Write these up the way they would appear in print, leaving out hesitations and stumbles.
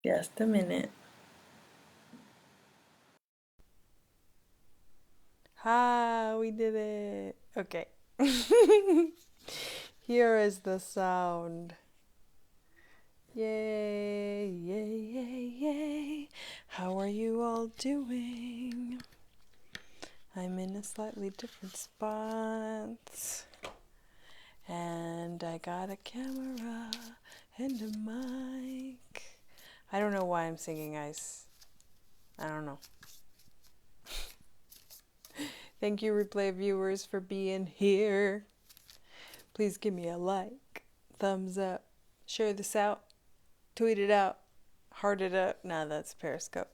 Just a minute. Ah, we did it. Okay. Here is the sound. Yay, yay, yay, yay. How are you all doing? I'm in a slightly different spot. And I got a camera and a mic. I don't know why I'm singing, guys. I don't know. Thank you, replay viewers, for being here. Please give me a like, thumbs up, share this out, tweet it out, heart it up. Nah, that's Periscope.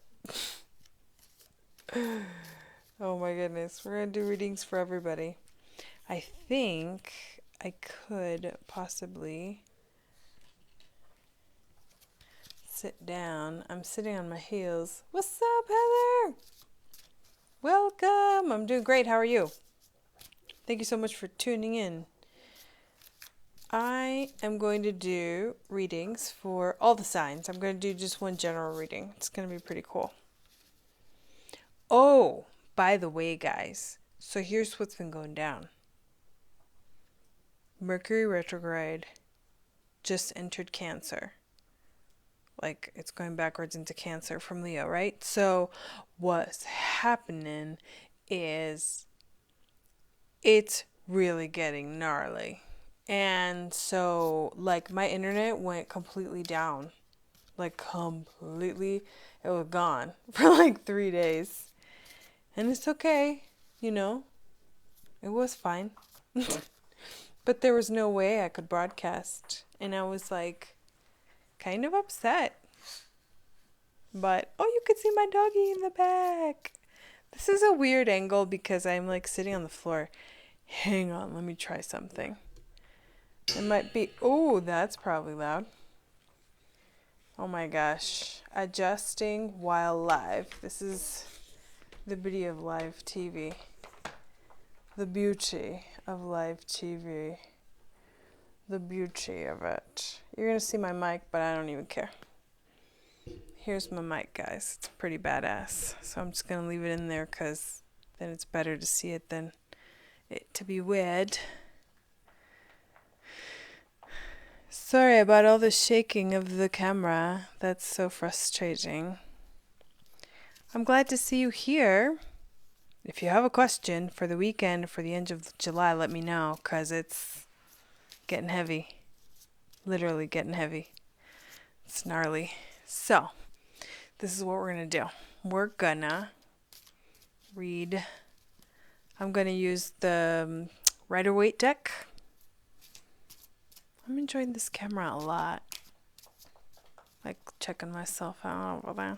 Oh my goodness. We're going to do readings for everybody. I think I could possibly sit down. I'm sitting on my heels. What's up, Heather? Welcome. I'm doing great. How are you? Thank you so much for tuning in. I am going to do readings for all the signs. I'm going to do just one general reading. It's going to be pretty cool. Oh, by the way, guys. So here's what's been going down. Mercury retrograde just entered Cancer. Like, it's going backwards into Cancer from Leo, right? So what's happening is it's really getting gnarly. And so, like, my internet went completely down. Like, completely. It was gone for like 3 days. And it's okay, you know. It was fine. But there was no way I could broadcast. And I was like, kind of upset. But, oh, you could see my doggy in the back. This is a weird angle because I'm like sitting on the floor. Hang on, let me try something. It might be, oh, that's probably loud. Oh my gosh. Adjusting while live. This is the beauty of live TV. The beauty of live TV. The beauty of it. You're going to see my mic, but I don't even care. Here's my mic, guys. It's pretty badass. So I'm just going to leave it in there because then it's better to see it than it to be weird. Sorry about all the shaking of the camera. That's so frustrating. I'm glad to see you here. If you have a question for the weekend, for the end of July, let me know, because it's getting heavy. Literally getting heavy. It's gnarly. So, this is what we're going to do. We're gonna read. I'm going to use the Rider-Waite deck. I'm enjoying this camera a lot. Like checking myself out over there.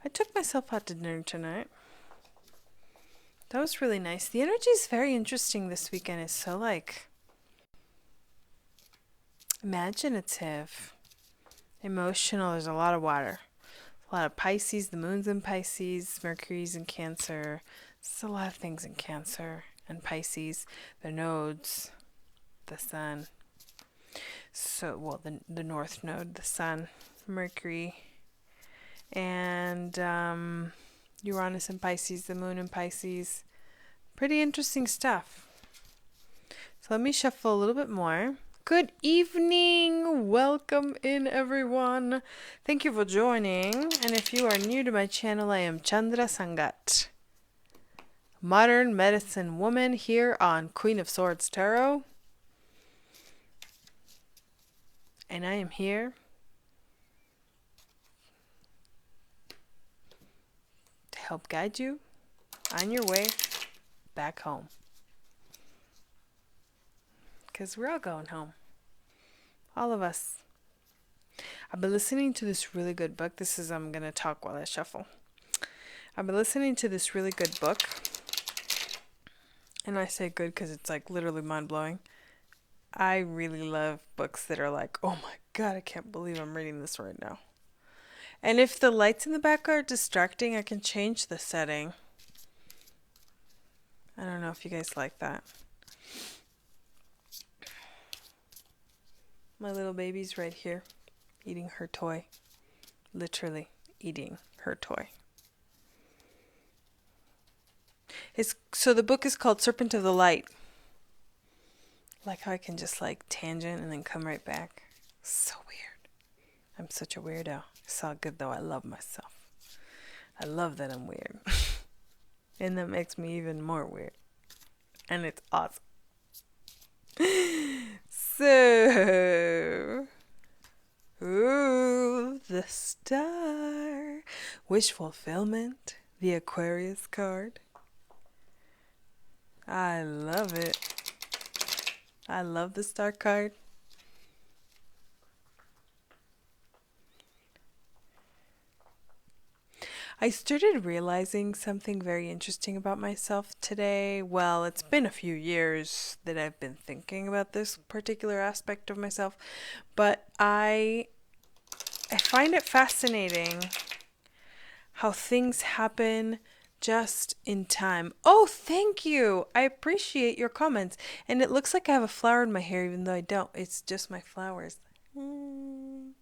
I took myself out to dinner tonight. That was really nice. The energy is very interesting this weekend. It's so like imaginative, emotional. There's a lot of water. A lot of Pisces. The moon's in Pisces. Mercury's in Cancer. There's a lot of things in Cancer and Pisces. The nodes, the sun. So, well, the north node, the sun, Mercury, and Uranus in Pisces, the moon in Pisces. Pretty interesting stuff. So let me shuffle a little bit more. Good evening. Welcome in, everyone. Thank you for joining. And if you are new to my channel, I am Chandra Sangat, modern medicine woman here on Queen of Swords Tarot. And I am here to help guide you on your way back home. Because we're all going home. All of us. I've been listening to this really good book. I'm going to talk while I shuffle. I've been listening to this really good book. And I say good because it's like literally mind-blowing. I really love books that are like, oh my God, I can't believe I'm reading this right now. And if the lights in the back are distracting, I can change the setting. I don't know if you guys like that. My little baby's right here, eating her toy. literally eating her toy. So the book is called Serpent of the Light. Like how I can just like tangent and then come right back. So weird. I'm such a weirdo. It's all good though. I love myself. I love that I'm weird. And that makes me even more weird. And it's awesome. So, ooh, the star. Wish fulfillment. The Aquarius card. I love it. I love the star card. I started realizing something very interesting about myself today. Well, it's been a few years that I've been thinking about this particular aspect of myself, but I find it fascinating how things happen just in time. Oh, thank you. I appreciate your comments. And it looks like I have a flower in my hair even though I don't. It's just my flowers. Hello,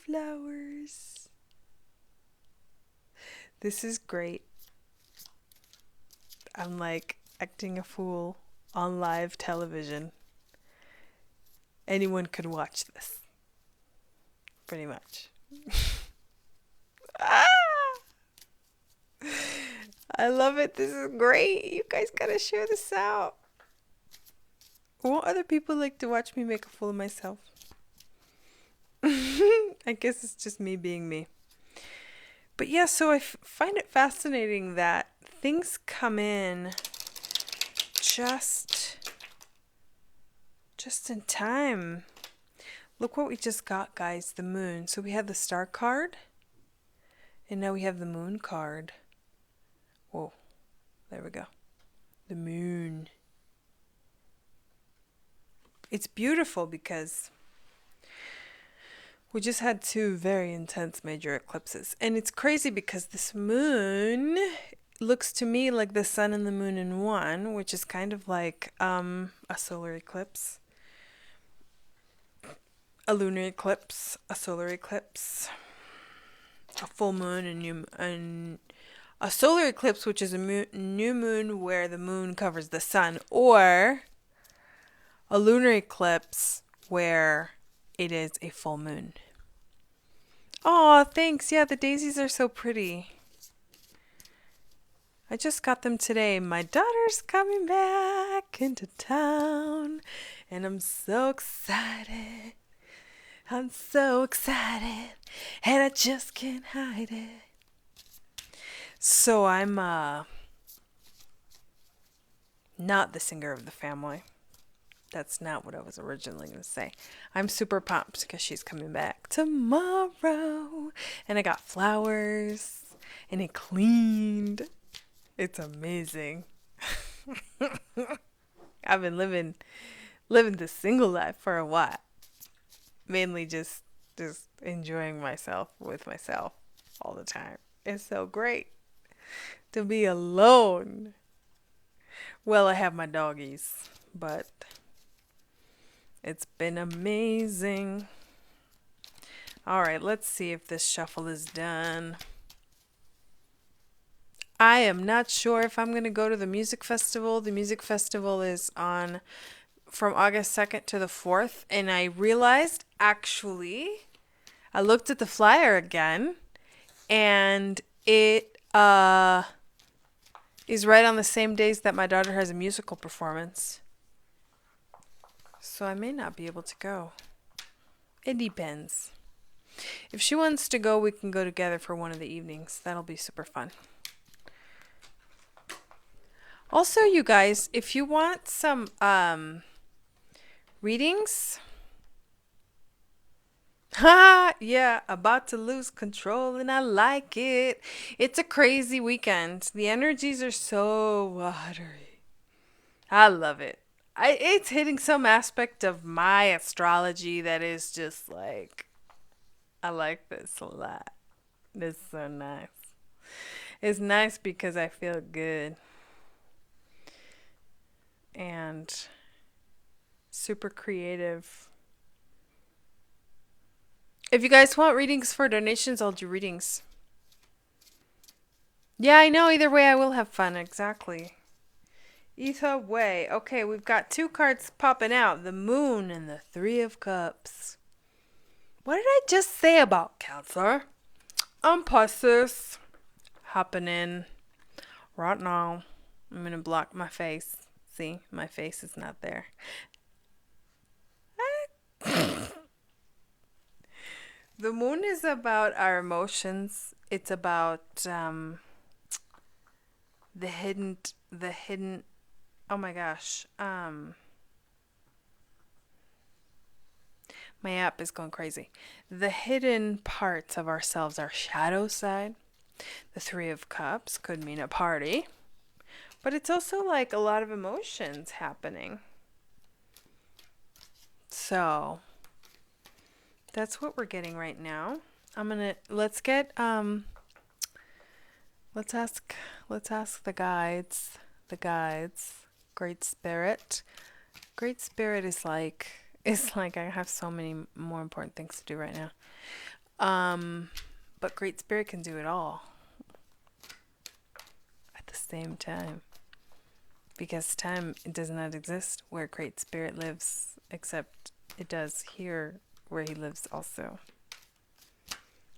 flowers. This is great. I'm like acting a fool on live television. Anyone could watch this. Pretty much. Ah! I love it. This is great. You guys gotta share this out. Won't other people like to watch me make a fool of myself? I guess it's just me being me. But yeah, so I find it fascinating that things come in just in time. Look what we just got, guys. The moon. So we had the star card. And now we have the moon card. Whoa. There we go. The moon. It's beautiful because we just had two very intense major eclipses. And it's crazy because this moon looks to me like the sun and the moon in one, which is kind of like a solar eclipse. A lunar eclipse, a solar eclipse, a full moon, and a solar eclipse, which is a new moon where the moon covers the sun, or a lunar eclipse where it is a full moon. Oh, thanks. Yeah, the daisies are so pretty. I just got them today. My daughter's coming back into town, and I'm so excited. I'm so excited, and I just can't hide it. So I'm not the singer of the family. That's not what I was originally going to say. I'm super pumped because she's coming back tomorrow. And I got flowers, and it cleaned. It's amazing. I've been living the single life for a while. Mainly just enjoying myself with myself all the time. It's so great to be alone. Well, I have my doggies, but it's been amazing. All right, let's see if this shuffle is done. I am not sure if I'm going to go to the music festival. The music festival is on from August 2nd to the 4th, and I realized actually I looked at the flyer again, and it is right on the same days that my daughter has a musical performance. So I may not be able to go. It depends. If she wants to go, we can go together for one of the evenings. That'll be super fun. Also, you guys, if you want some readings, yeah, about to lose control and I like it. It's a crazy weekend. The energies are so watery. I love it. It's hitting some aspect of my astrology that is just like, I like this a lot. This is so nice. It's nice because I feel good. And super creative. If you guys want readings for donations, I'll do readings. Yeah, I know. Either way, I will have fun. Exactly. Either way. Okay, we've got two cards popping out. The Moon and the Three of Cups. What did I just say about Cancer? I'm Pisces. Hopping in right now. I'm going to block my face. See, my face is not there. The moon is about our emotions. It's about the hidden. Oh my gosh. My app is going crazy. The hidden parts of ourselves, our shadow side. The Three of Cups could mean a party, but it's also like a lot of emotions happening. So that's what we're getting right now. Let's ask the guides. Great Spirit. Great Spirit is like I have so many more important things to do right now. But Great Spirit can do it all at the same time. Because time, it does not exist where Great Spirit lives, except it does here where he lives also.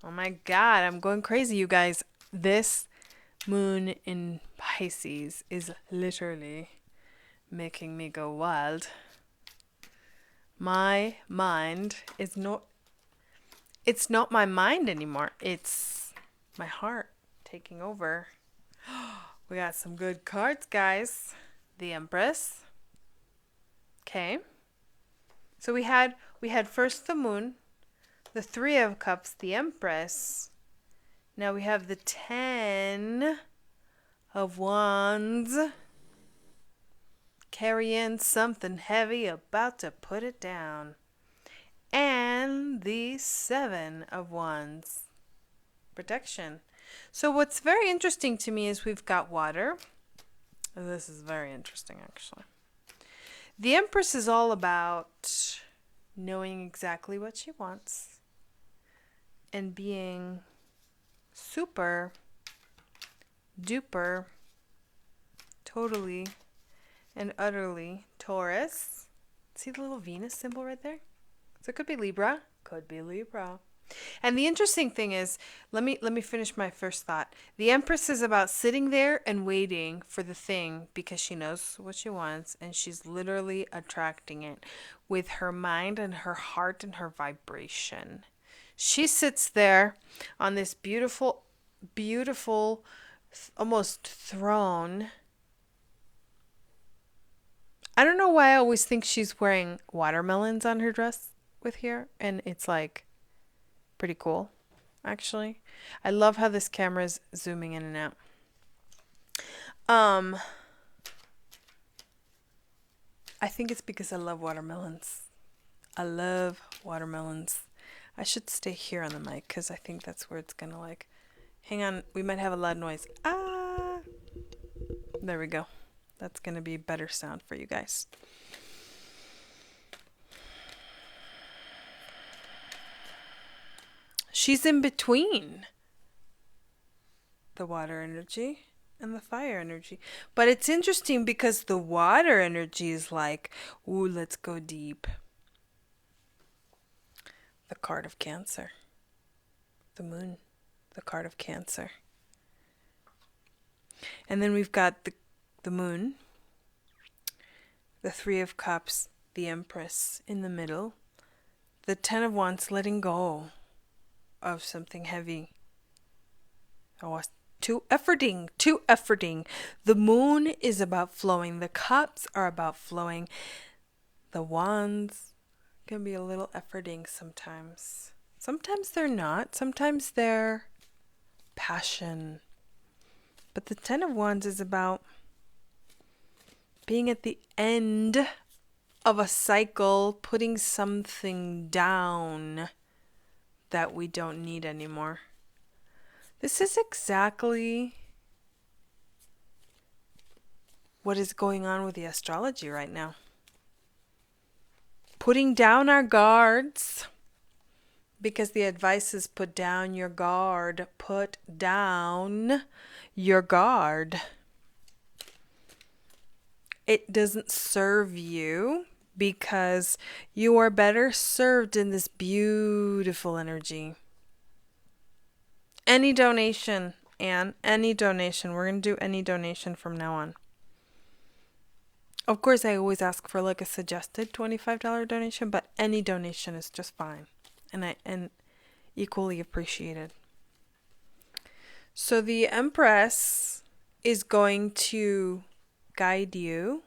Oh my God, I'm going crazy, you guys. This moon in Pisces is literally making me go wild. My mind is it's not my mind anymore. It's my heart taking over. We got some good cards, guys. The Empress. Okay. So we had first the Moon, the Three of Cups, the Empress. Now we have the 10 of Wands. Carrying something heavy, about to put it down. And the 7 of Wands. Protection. So what's very interesting to me is we've got water. This is very interesting, actually. The Empress is all about knowing exactly what she wants and being super duper totally and utterly Taurus. See the little Venus symbol right there? So it could be Libra. Could be Libra. And the interesting thing is, let me finish my first thought. The Empress is about sitting there and waiting for the thing because she knows what she wants and she's literally attracting it with her mind and her heart and her vibration. She sits there on this beautiful, beautiful, almost throne. I don't know why I always think she's wearing watermelons on her dress with here, and it's like pretty cool, actually. I love how this camera is zooming in and out. I think it's because I love watermelons. I love watermelons. I should stay here on the mic because I think that's where it's gonna like. Hang on, we might have a loud noise. Ah, there we go. That's gonna be better sound for you guys. She's in between the water energy and the fire energy. But it's interesting because the water energy is like, ooh, let's go deep. The card of Cancer. The Moon. The card of Cancer. And then we've got the Moon. The Three of Cups. The Empress in the middle. The 10 of Wands, letting go of something heavy. Oh, too efforting. The Moon is about flowing. The cups are about flowing. The Wands can be a little efforting sometimes. Sometimes they're not. Sometimes they're passion. But the 10 of Wands is about being at the end of a cycle, putting something down that we don't need anymore. This is exactly what is going on with the astrology right now. Putting down our guards, because the advice is put down your guard. Put down your guard. It doesn't serve you because you are better served in this beautiful energy. Any donation, Anne, any donation. We're going to do any donation from now on. Of course, I always ask for like a suggested $25 donation, but any donation is just fine. And equally appreciated. So the Empress is going to guide you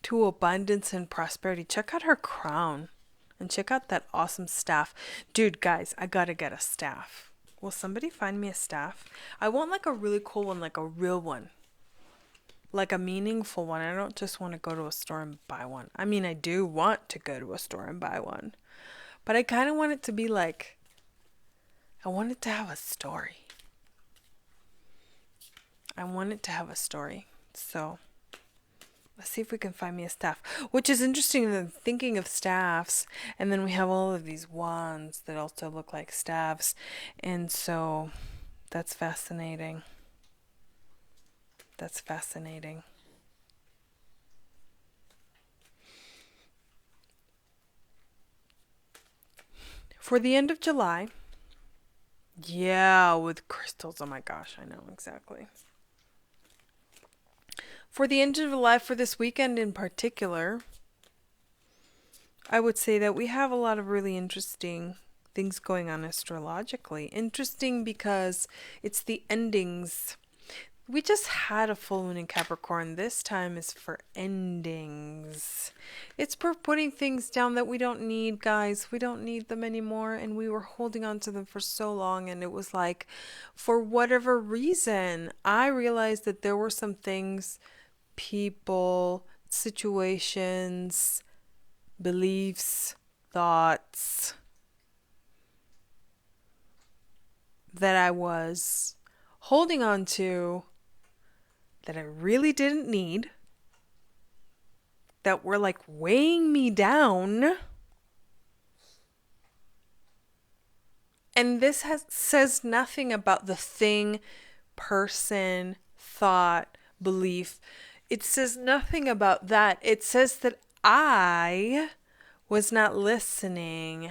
to abundance and prosperity. Check out her crown and check out that awesome staff. Dude, guys, I gotta get a staff. Will somebody find me a staff? I want like a really cool one, like a real one. Like a meaningful one. I don't just want to go to a store and buy one. I mean, I do want to go to a store and buy one. But I kind of want it to be like, I want it to have a story. I want it to have a story. So let's see if we can find me a staff. Which is interesting, that thinking of staffs, and then we have all of these wands that also look like staffs. And so that's fascinating. That's fascinating. For the end of July. Yeah, with crystals. Oh my gosh, I know exactly. For the end of July, for this weekend in particular, I would say that we have a lot of really interesting things going on astrologically. Interesting because it's the endings. We just had a full moon in Capricorn. This time is for endings. It's for putting things down that we don't need, guys. We don't need them anymore. And we were holding on to them for so long. And it was like, for whatever reason, I realized that there were some things, people, situations, beliefs, thoughts that I was holding on to that I really didn't need, that were like weighing me down. And this says nothing about the thing, person, thought, belief. It says nothing about that. It says that I was not listening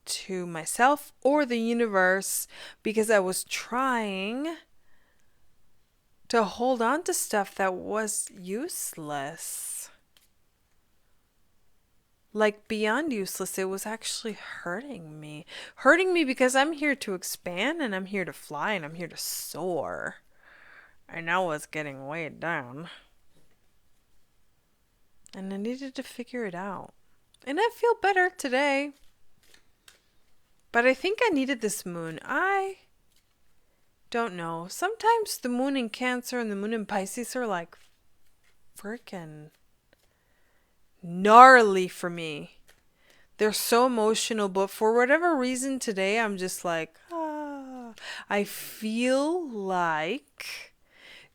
to myself or the universe because I was trying to hold on to stuff that was useless. Like beyond useless, it was actually hurting me. Hurting me because I'm here to expand and I'm here to fly and I'm here to soar. And I was getting weighed down. And I needed to figure it out. And I feel better today. But I think I needed this moon. I don't know. Sometimes the moon in Cancer and the moon in Pisces are like freaking gnarly for me. They're so emotional, but for whatever reason today, I'm just like, I feel like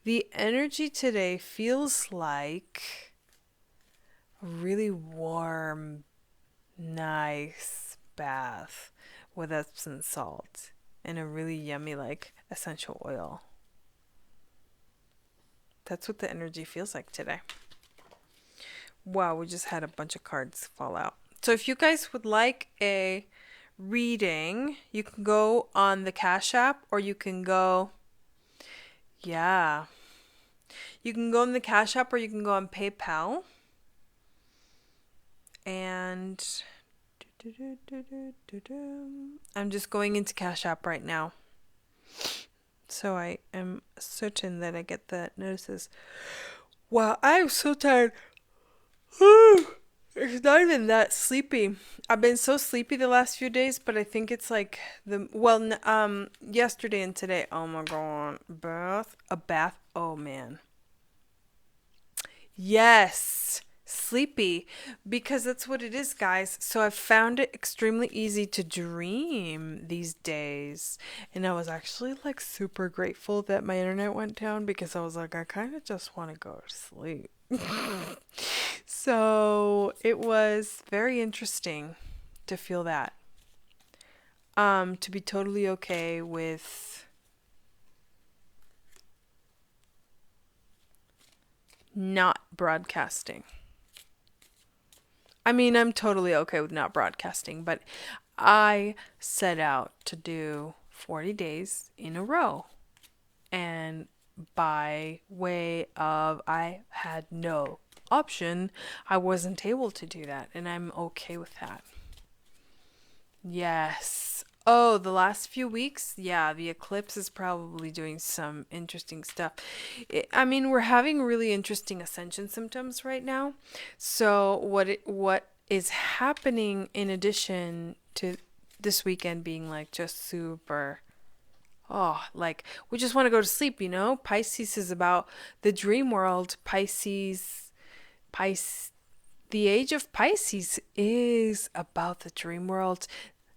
the energy today feels like a really warm, nice bath with Epsom salt and a really yummy like essential oil. That's what the energy feels like today. Wow, we just had a bunch of cards fall out. So if you guys would like a reading, you can go on the Cash App, or you can go, you can go on the Cash App, or you can go on PayPal. And I'm just going into Cash App right now. So I am certain that I get the notices. Wow, I'm so tired. It's not even that sleepy. I've been so sleepy the last few days, but I think it's like yesterday and today. Oh my god, a bath. Oh man. Yes, sleepy, because that's what it is, guys. So I've found it extremely easy to dream these days, and I was actually like super grateful that my internet went down because I was like, I kind of just want to go to sleep. So it was very interesting to feel that. To be totally okay with not broadcasting. I mean, I'm totally okay with not broadcasting, but I set out to do 40 days in a row. And by way of I had no option, I wasn't able to do that. And I'm okay with that. Yes. Oh, the last few weeks? Yeah, the eclipse is probably doing some interesting stuff. I mean, we're having really interesting ascension symptoms right now. So, what is happening in addition to this weekend being like just super, oh, like we just want to go to sleep, you know? Pisces is about the dream world. Pisces, the age of Pisces is about the dream world.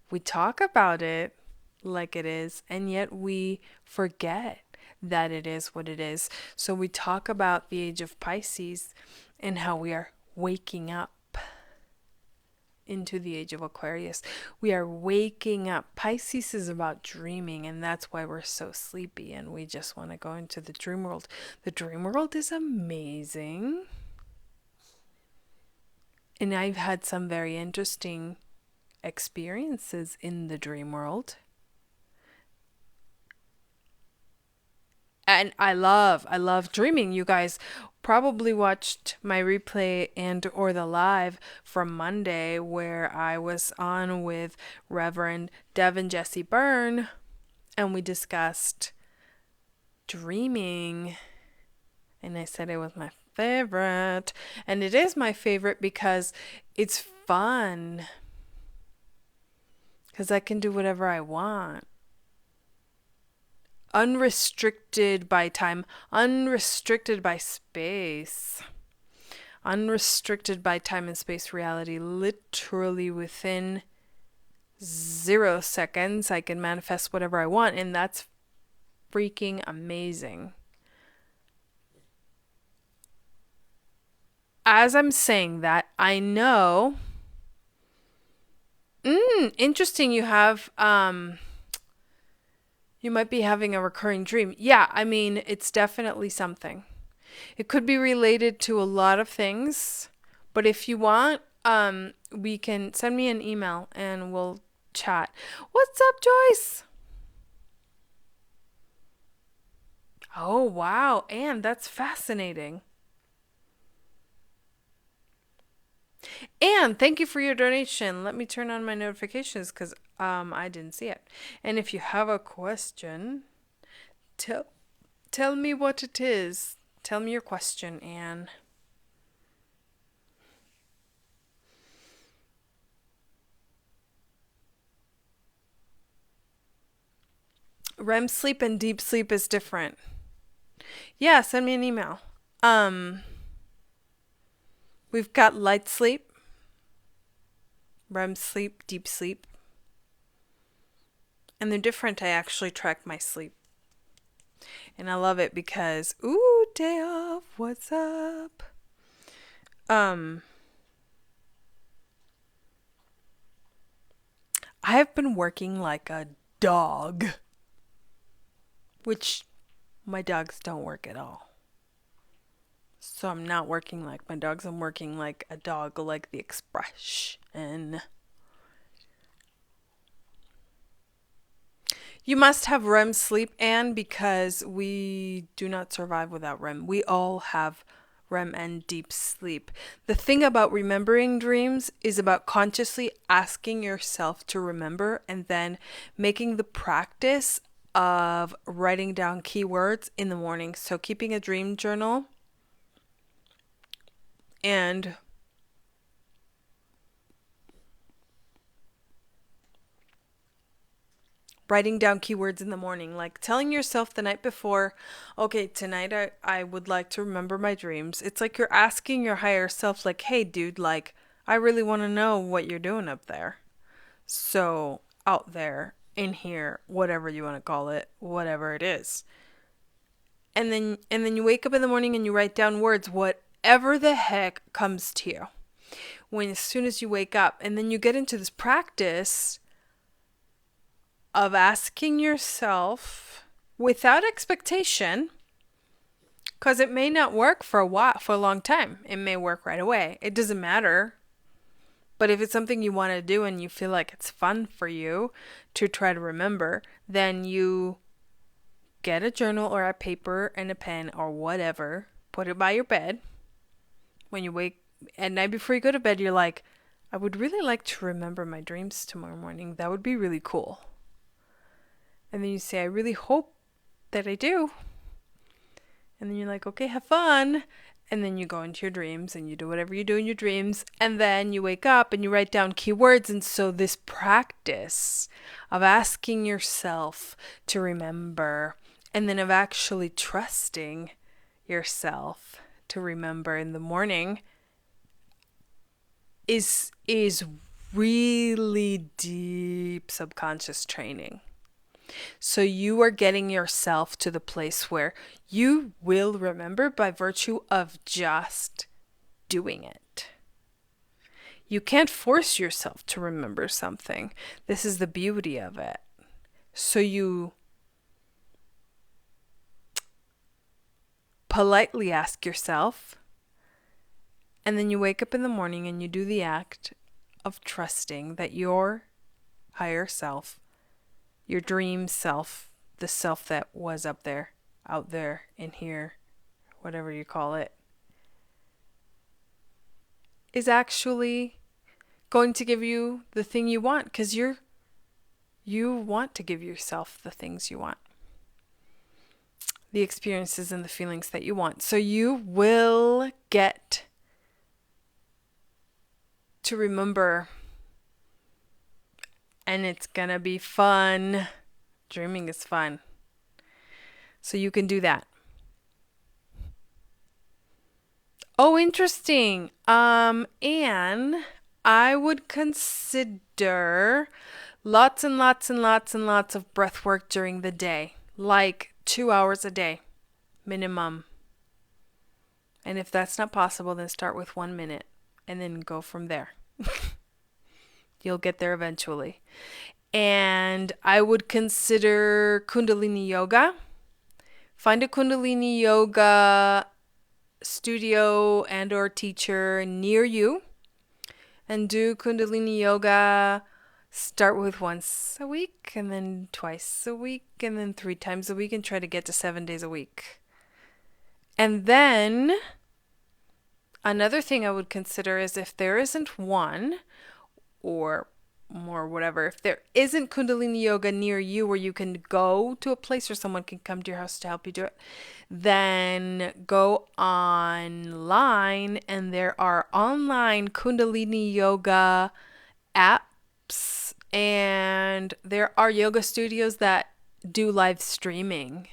We talk about it like it is, and yet we forget that it is what it is. So we talk about the age of Pisces and how we are waking up into the age of Aquarius. We are waking up. Pisces is about dreaming, and that's why we're so sleepy and we just want to go into the dream world. The dream world is amazing. And I've had some very interesting experiences in the dream world. And I love dreaming. You guys probably watched my replay and or the live from Monday where I was on with Reverend Devin Jesse Byrne and we discussed dreaming. And I said it was my favorite. And it is my favorite because it's fun. Because I can do whatever I want. Unrestricted by time, unrestricted by space, unrestricted by time and space reality. Literally within 0 seconds, I can manifest whatever I want, and that's freaking amazing. As I'm saying that, I know. Interesting. You might be having a recurring dream. Yeah, I mean, it's definitely something. It could be related to a lot of things, but if you want, we can send me an email and we'll chat. What's up, Joyce? Oh, wow. And that's fascinating. And thank you for your donation. Let me turn on my notifications because I didn't see it. And if you have a question, tell me what it is. Tell me your question, Anne. REM sleep and deep sleep is different. Yeah, send me an email. We've got light sleep, REM sleep, deep sleep. And they're different. I actually track my sleep. And I love it because, ooh, day off, what's up? I have been working like a dog, which my dogs don't work at all. So I'm not working like my dogs, I'm working like a dog, like the expression. You must have REM sleep, and because we do not survive without REM. We all have REM and deep sleep. The thing about remembering dreams is about consciously asking yourself to remember and then making the practice of writing down keywords in the morning. So keeping a dream journal and writing down keywords in the morning, like telling yourself the night before, okay, tonight I would like to remember my dreams. It's like you're asking your higher self, like, hey, dude, like, I really want to know what you're doing up there. So, out there, in here, whatever you want to call it, whatever it is. And then you wake up in the morning and you write down words, whatever the heck comes to you. When as soon as you wake up, and then you get into this practice of asking yourself without expectation, because it may not work for a long time. It may work right away. It doesn't matter. But if it's something you want to do and you feel like it's fun for you to try to remember, then you get a journal or a paper and a pen or whatever, put it by your bed. When you wake at night before you go to bed, you're like, I would really like to remember my dreams tomorrow morning. That would be really cool. And then you say, I really hope that I do. And then you're like, okay, have fun. And then you go into your dreams and you do whatever you do in your dreams. And then you wake up and you write down keywords. And so this practice of asking yourself to remember, and then of actually trusting yourself to remember in the morning is really deep subconscious training. So you are getting yourself to the place where you will remember by virtue of just doing it. You can't force yourself to remember something. This is the beauty of it. So you politely ask yourself, and then you wake up in the morning and you do the act of trusting that your higher self, your dream self, the self that was up there, out there, in here, whatever you call it, is actually going to give you the thing you want, because you want to give yourself the things you want, the experiences and the feelings that you want. So you will get to remember, and it's gonna be fun. Dreaming is fun. So you can do that. Oh, interesting. And I would consider lots and lots and lots and lots of breath work during the day, like 2 hours a day, minimum. And if that's not possible, then start with 1 minute and then go from there. You'll get there eventually. And I would consider Kundalini Yoga. Find a Kundalini Yoga studio and or teacher near you and do Kundalini Yoga. Start with once a week and then twice a week and then 3 times a week, and try to get to 7 days a week. And then another thing I would consider is, if there isn't one or more, whatever, if there isn't Kundalini Yoga near you where you can go to a place or someone can come to your house to help you do it, then go online, and there are online Kundalini Yoga apps, and there are yoga studios that do live streaming.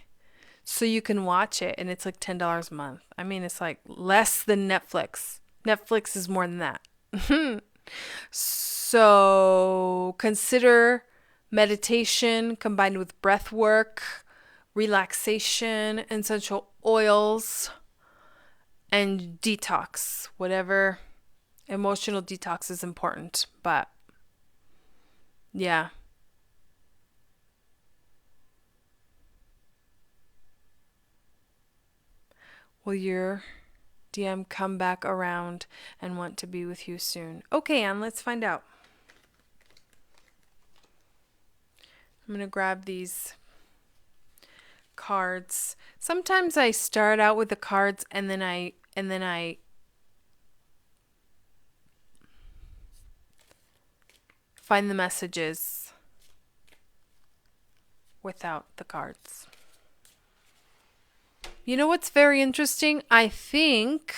So you can watch it, and it's like $10 a month. I mean, it's like less than Netflix. Netflix is more than that. So consider meditation combined with breath work, relaxation, essential oils, and detox. Whatever. Emotional detox is important, but yeah. Will your DM come back around and want to be with you soon? Okay, Anne, let's find out. I'm going to grab these cards. Sometimes I start out with the cards and then I find the messages without the cards. You know what's very interesting? I think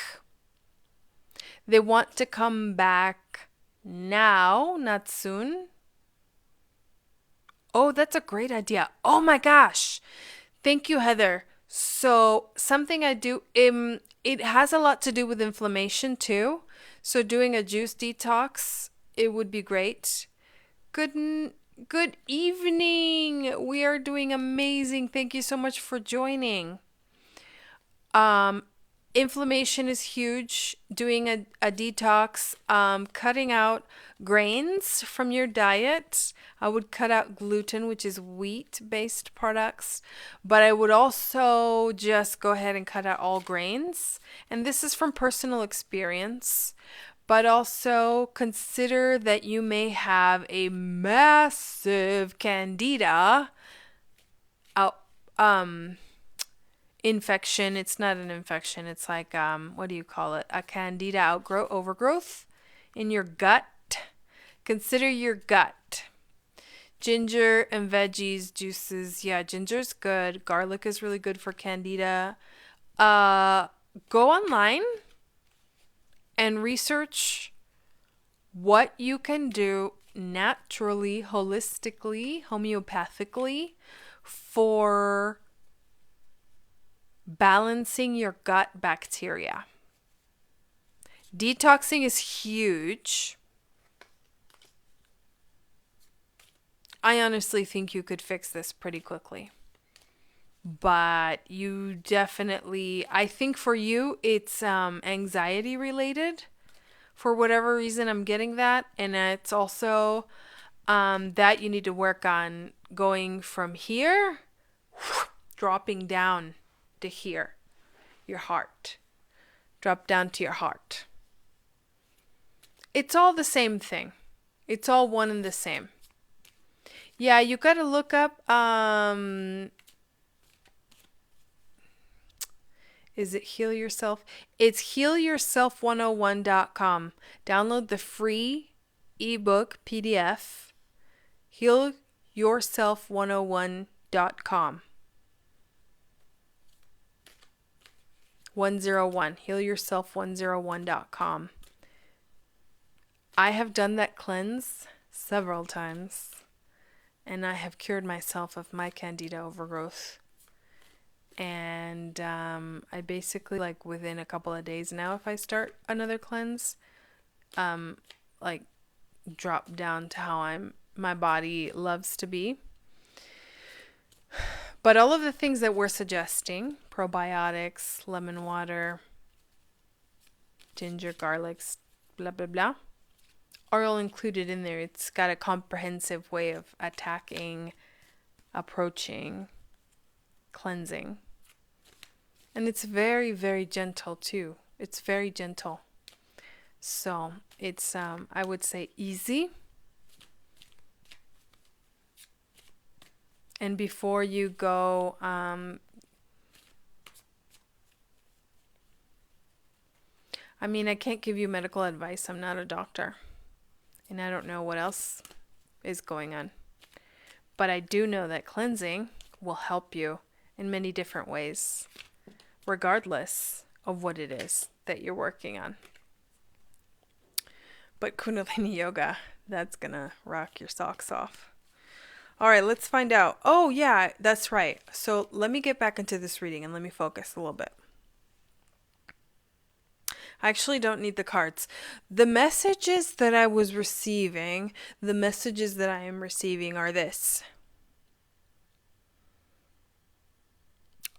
they want to come back now, not soon. Oh, that's a great idea. Oh my gosh. Thank you, Heather. So something I do, it has a lot to do with inflammation too. So doing a juice detox, it would be great. Good evening. We are doing amazing. Thank you so much for joining. Inflammation is huge. Doing a detox, cutting out grains from your diet. I would cut out gluten, which is wheat-based products, but I would also just go ahead and cut out all grains. And this is from personal experience. But also consider that you may have a massive candida out, infection. It's not an infection. It's like, what do you call it? A candida overgrowth in your gut. Consider your gut. Ginger and veggies, juices. Yeah, ginger's good. Garlic is really good for candida. Go online and research what you can do naturally, holistically, homeopathically for balancing your gut bacteria. Detoxing is huge. I honestly think you could fix this pretty quickly. But you definitely, I think for you, it's anxiety related. For whatever reason, I'm getting that. And it's also that you need to work on going from here, dropping down to here, your heart. Drop down to your heart. It's all the same thing. It's all one and the same. Yeah, you got to look up... Is it Heal Yourself? It's healyourself101.com. Download the free ebook PDF. Healyourself101.com. 101. Healyourself101.com. I have done that cleanse several times, and I have cured myself of my candida overgrowth. And I basically, like, within a couple of days now, if I start another cleanse, like, drop down to how my body loves to be. But all of the things that we're suggesting, probiotics, lemon water, ginger, garlics, blah, blah, blah, are all included in there. It's got a comprehensive way of approaching, cleansing. And it's very, very gentle too. It's very gentle. So it's, I would say, easy. And before you go, I mean, I can't give you medical advice. I'm not a doctor. And I don't know what else is going on. But I do know that cleansing will help you in many different ways, regardless of what it is that you're working on. But Kundalini Yoga, that's going to rock your socks off. All right, let's find out. Oh, yeah, that's right. So let me get back into this reading and let me focus a little bit. I actually don't need the cards. The messages that I was receiving, the messages that I am receiving are this.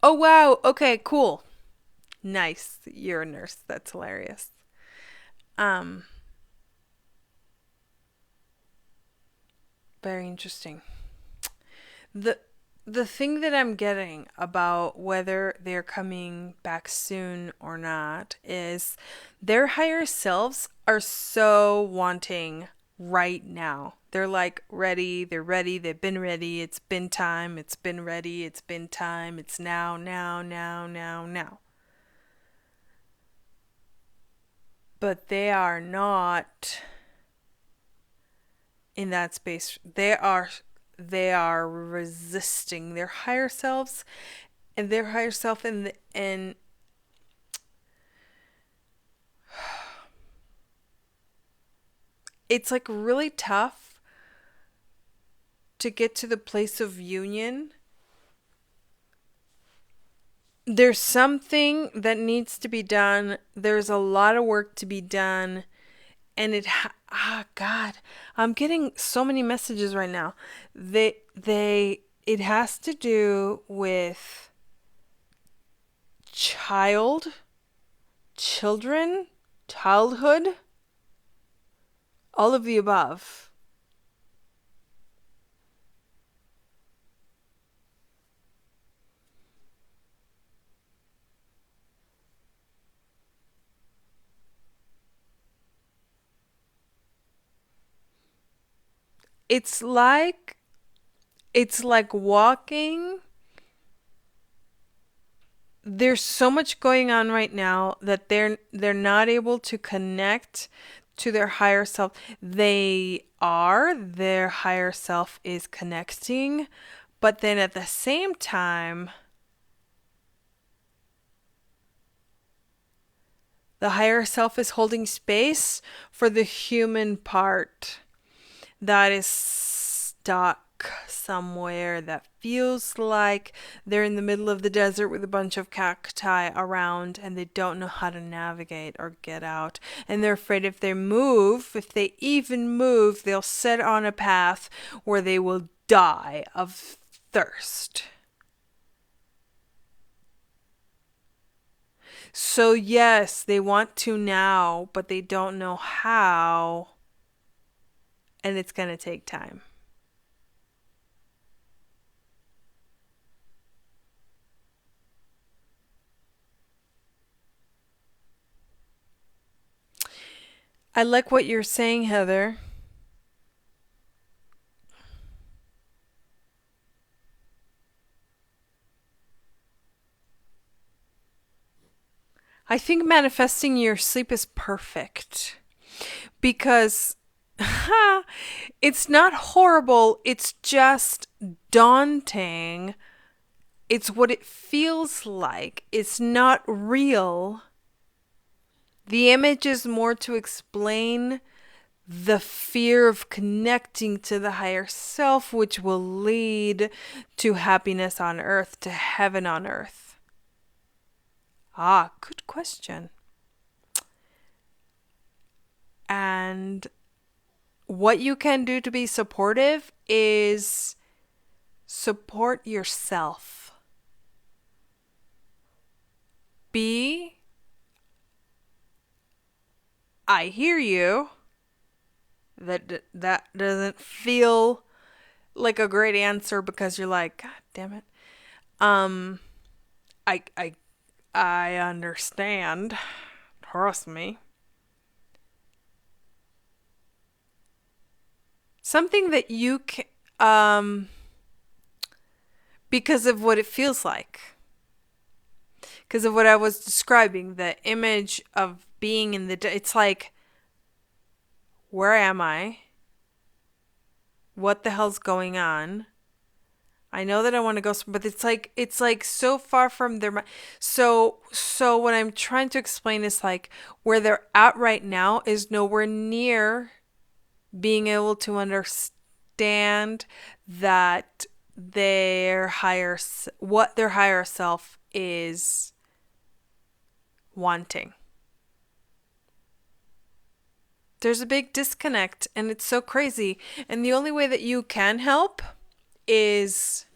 Oh, wow. Okay, cool. Nice. You're a nurse. That's hilarious. Very interesting. The thing that I'm getting about whether they're coming back soon or not is their higher selves are so wanting right now. They're like ready, they've been ready, it's been time, it's been ready, it's been time, it's now. But they are not in that space. They are resisting their higher selves, and their higher self and it's like really tough to get to the place of union. There's something that needs to be done. There's a lot of work to be done. And God, I'm getting so many messages right now. It has to do with child children, childhood, all of the above. It's like walking. There's so much going on right now that they're not able to connect to their higher self. Their higher self is connecting, but then at the same time, the higher self is holding space for the human part that is stuck somewhere, that feels like they're in the middle of the desert with a bunch of cacti around and they don't know how to navigate or get out. And they're afraid if they even move, they'll set on a path where they will die of thirst. So yes, they want to now, but they don't know how. And it's going to take time. I like what you're saying, Heather. I think manifesting your sleep is perfect because it's not horrible, it's just daunting. It's what it feels like. It's not real. The image is more to explain the fear of connecting to the higher self, which will lead to happiness on earth, to heaven on earth. Ah, good question. And what you can do to be supportive is support yourself. I hear you. That doesn't feel like a great answer because you're like, God damn it. I understand. Trust me. Something that you can, because of what it feels like. Because of what I was describing, the image of being in it's like, where am I? What the hell's going on? I know that I want to go, but it's like so far from their mind. So what I'm trying to explain is like where they're at right now is nowhere near being able to understand that what their higher self is wanting. There's a big disconnect and it's so crazy. And the only way that you can help is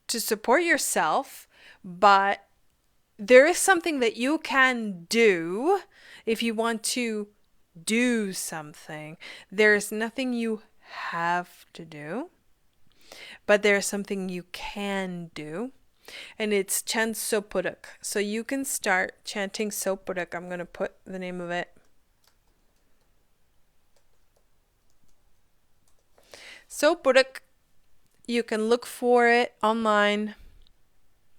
to support yourself, but there is something that you can do if you want to do something. There's nothing you have to do, but there's something you can do. And it's chant Sopuruk. So you can start chanting Sopuruk. I'm going to put the name of it. Sopuruk. You can look for it online.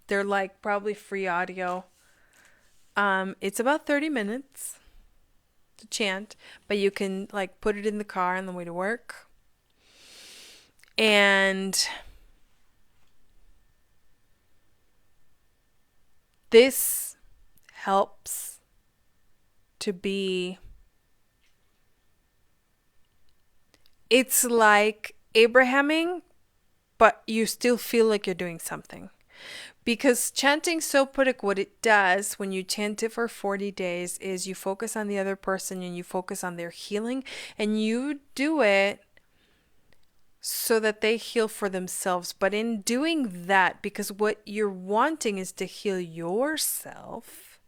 They're like probably free audio. It's about 30 minutes to chant, but you can like put it in the car on the way to work. And this helps to be, it's like Abrahaming, but you still feel like you're doing something. Because chanting Sopuruk, what it does when you chant it for 40 days is you focus on the other person and you focus on their healing, and you do it so that they heal for themselves. But in doing that, because what you're wanting is to heal yourself,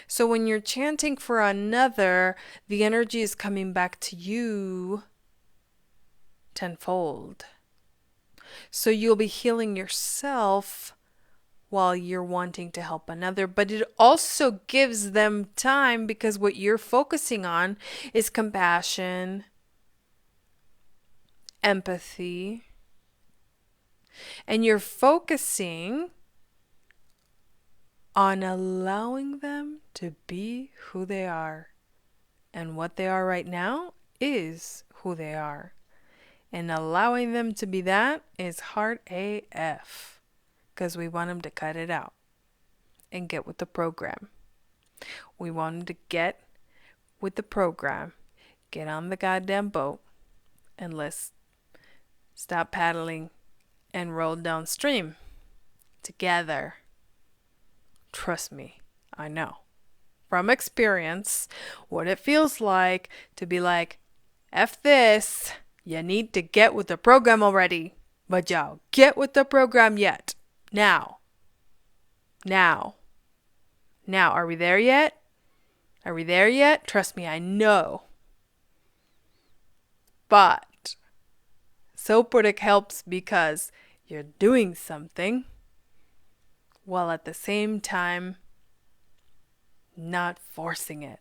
So when you're chanting for another, the energy is coming back to you tenfold. So you'll be healing yourself while you're wanting to help another, but it also gives them time because what you're focusing on is compassion, empathy, and you're focusing on allowing them to be who they are. And what they are right now is who they are. And allowing them to be that is hard AF because we want them to cut it out and get with the program. We want them to get with the program, get on the goddamn boat, and let's stop paddling and roll downstream together. Trust me, I know from experience what it feels like to be like, F this, you need to get with the program already. But y'all, get with the program yet. Now. Are we there yet? Are we there yet? Trust me, I know. But Soportic helps because you're doing something while at the same time not forcing it.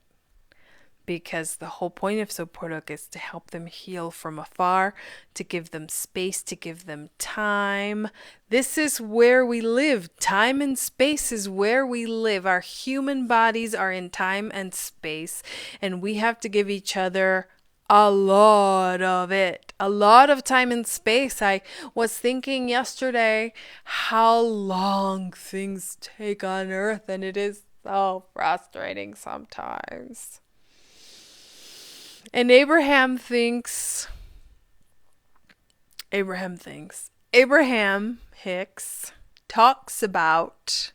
Because the whole point of Soportic is to help them heal from afar, to give them space, to give them time. This is where we live. Time and space is where we live. Our human bodies are in time and space, and we have to give each other a lot of it. A lot of time and space. I was thinking yesterday how long things take on Earth, and it is so frustrating sometimes. And Abraham Hicks talks about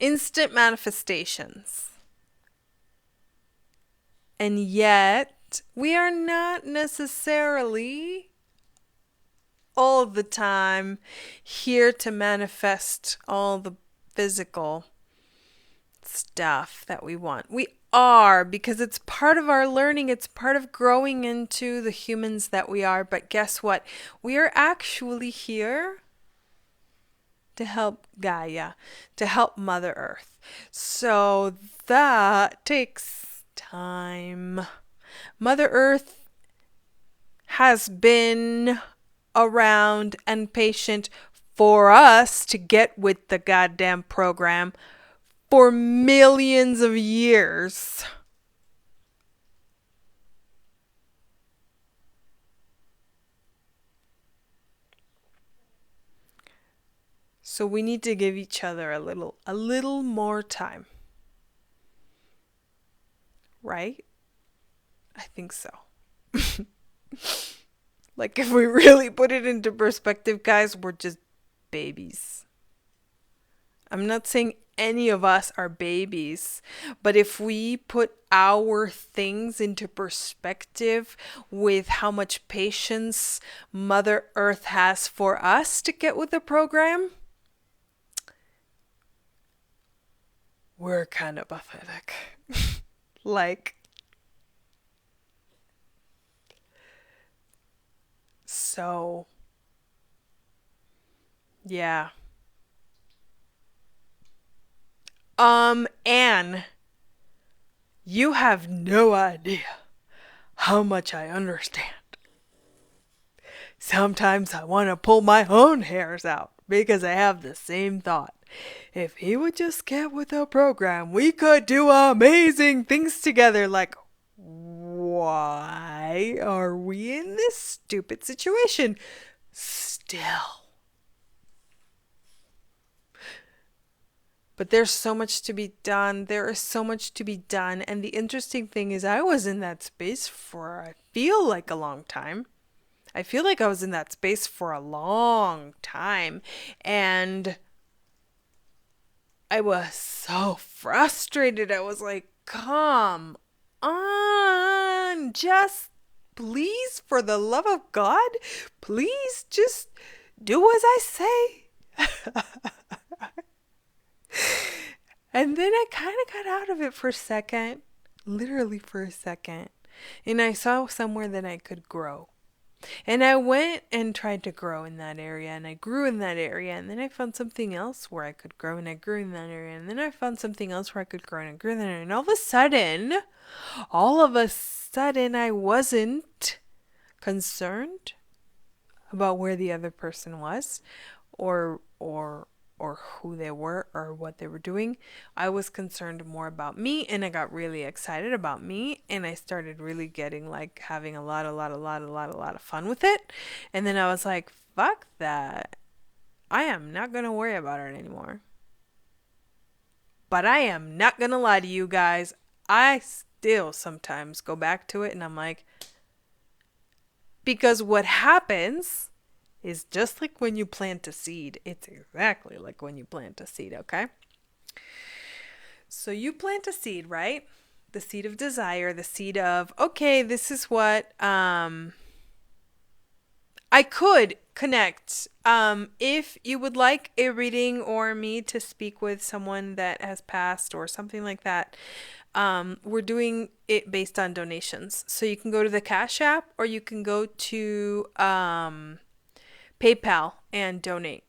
instant manifestations. And yet, we are not necessarily all the time here to manifest all the physical stuff that we want. We are, because it's part of our learning, it's part of growing into the humans that we are. But guess what? We are actually here to help Gaia, to help Mother Earth. So that takes time. Mother Earth has been around and patient for us to get with the goddamn program for millions of years. So we need to give each other a little more time. Right? I think so. Like, if we really put it into perspective, guys, we're just babies. I'm not saying any of us are babies, but if we put our things into perspective with how much patience Mother Earth has for us to get with the program, we're kind of pathetic. Like, so, yeah. Anne, you have no idea how much I understand. Sometimes I want to pull my own hairs out because I have the same thought. If he would just get with the program, we could do amazing things together. Like, why are we in this stupid situation still? But there's so much to be done. There is so much to be done. And the interesting thing is I was in that space for, I feel like, a long time. I feel like I was in that space for a long time. And I was so frustrated. I was like, come on. Just please, for the love of God, please just do as I say. And then I kind of got out of it for a second, literally for a second. And I saw somewhere that I could grow. And I went and tried to grow in that area, and I grew in that area, and then I found something else where I could grow, and I grew in that area, and then I found something else where I could grow, and I grew in that area. And all of a sudden, I wasn't concerned about where the other person was, or who they were or what they were doing. I was concerned more about me, and I got really excited about me, and I started really getting like having a lot of fun with it. And then I was like, fuck that. I am not going to worry about it anymore. But I am not going to lie to you guys. I still sometimes go back to it and I'm like, because what happens is just like when you plant a seed. It's exactly like when you plant a seed, okay? So you plant a seed, right? The seed of desire, the seed of, okay, this is what I could connect. If you would like a reading or me to speak with someone that has passed or something like that, we're doing it based on donations. So you can go to the Cash App or you can go to PayPal and donate.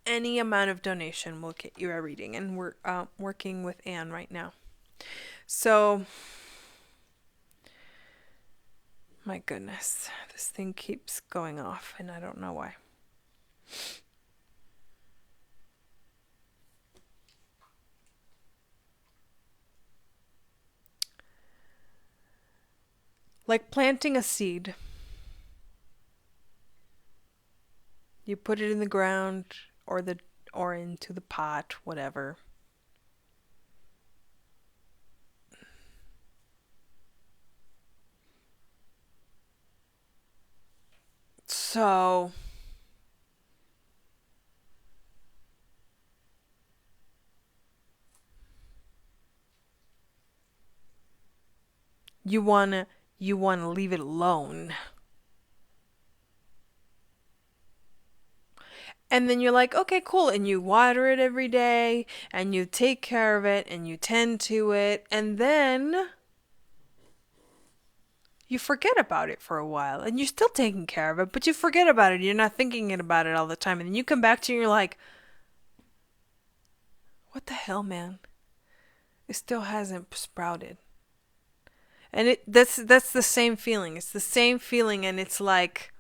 Any amount of donation will get you a reading, and we're working with Anne right now. So, my goodness, this thing keeps going off, and I don't know why. Like planting a seed. You put it in the ground or into the pot, whatever. So you wanna leave it alone. And then you're like, okay, cool. And you water it every day and you take care of it and you tend to it. And then you forget about it for a while and you're still taking care of it, but you forget about it. You're not thinking about it all the time. And then you come back to it and you're like, what the hell, man? It still hasn't sprouted. And that's the same feeling. It's the same feeling, and it's like,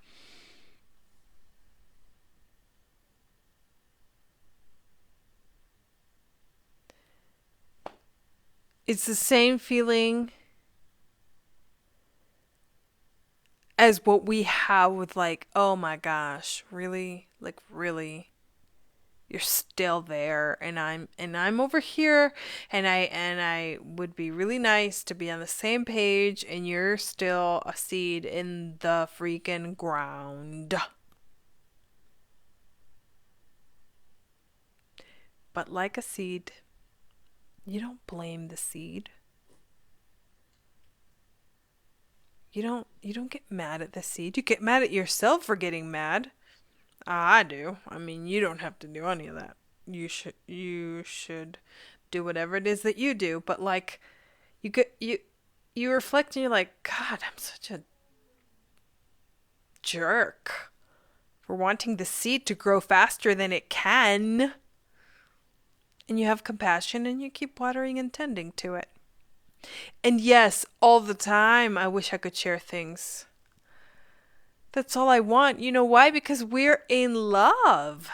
it's the same feeling as what we have with like, oh my gosh, really? Like really? You're still there and I'm over here, and I would be really nice to be on the same page, and you're still a seed in the freaking ground. But like a seed, you don't blame the seed. You don't get mad at the seed. You get mad at yourself for getting mad. I do. I mean, you don't have to do any of that. You should do whatever it is that you do, but like you reflect and you're like, God, I'm such a jerk for wanting the seed to grow faster than it can. And you have compassion and you keep watering and tending to it. And yes, all the time, I wish I could share things. That's all I want. You know why? Because we're in love.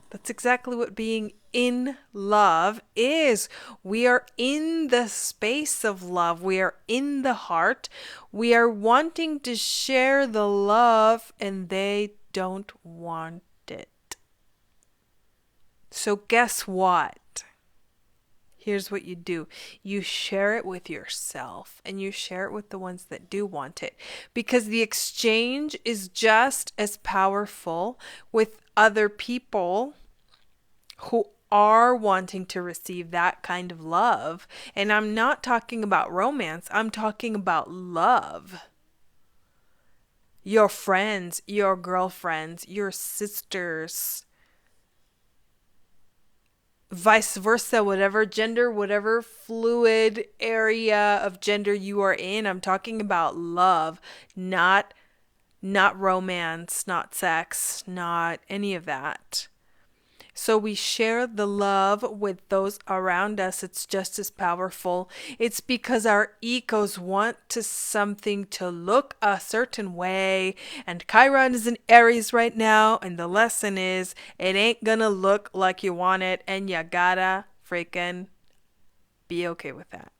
That's exactly what being in love is. We are in the space of love. We are in the heart. We are wanting to share the love, and they don't want it. So guess what? Here's what you do. You share it with yourself, and you share it with the ones that do want it, because the exchange is just as powerful with other people who are wanting to receive that kind of love. And I'm not talking about romance. I'm talking about love. your friends, your girlfriends, your sisters, vice versa, whatever gender, whatever fluid area of gender you are in. I'm talking about love, not romance, not sex, not any of that. So we share the love with those around us. It's just as powerful. It's because our egos want to something to look a certain way. And Chiron is in Aries right now. And the lesson is it ain't gonna look like you want it. And you gotta freaking be okay with that.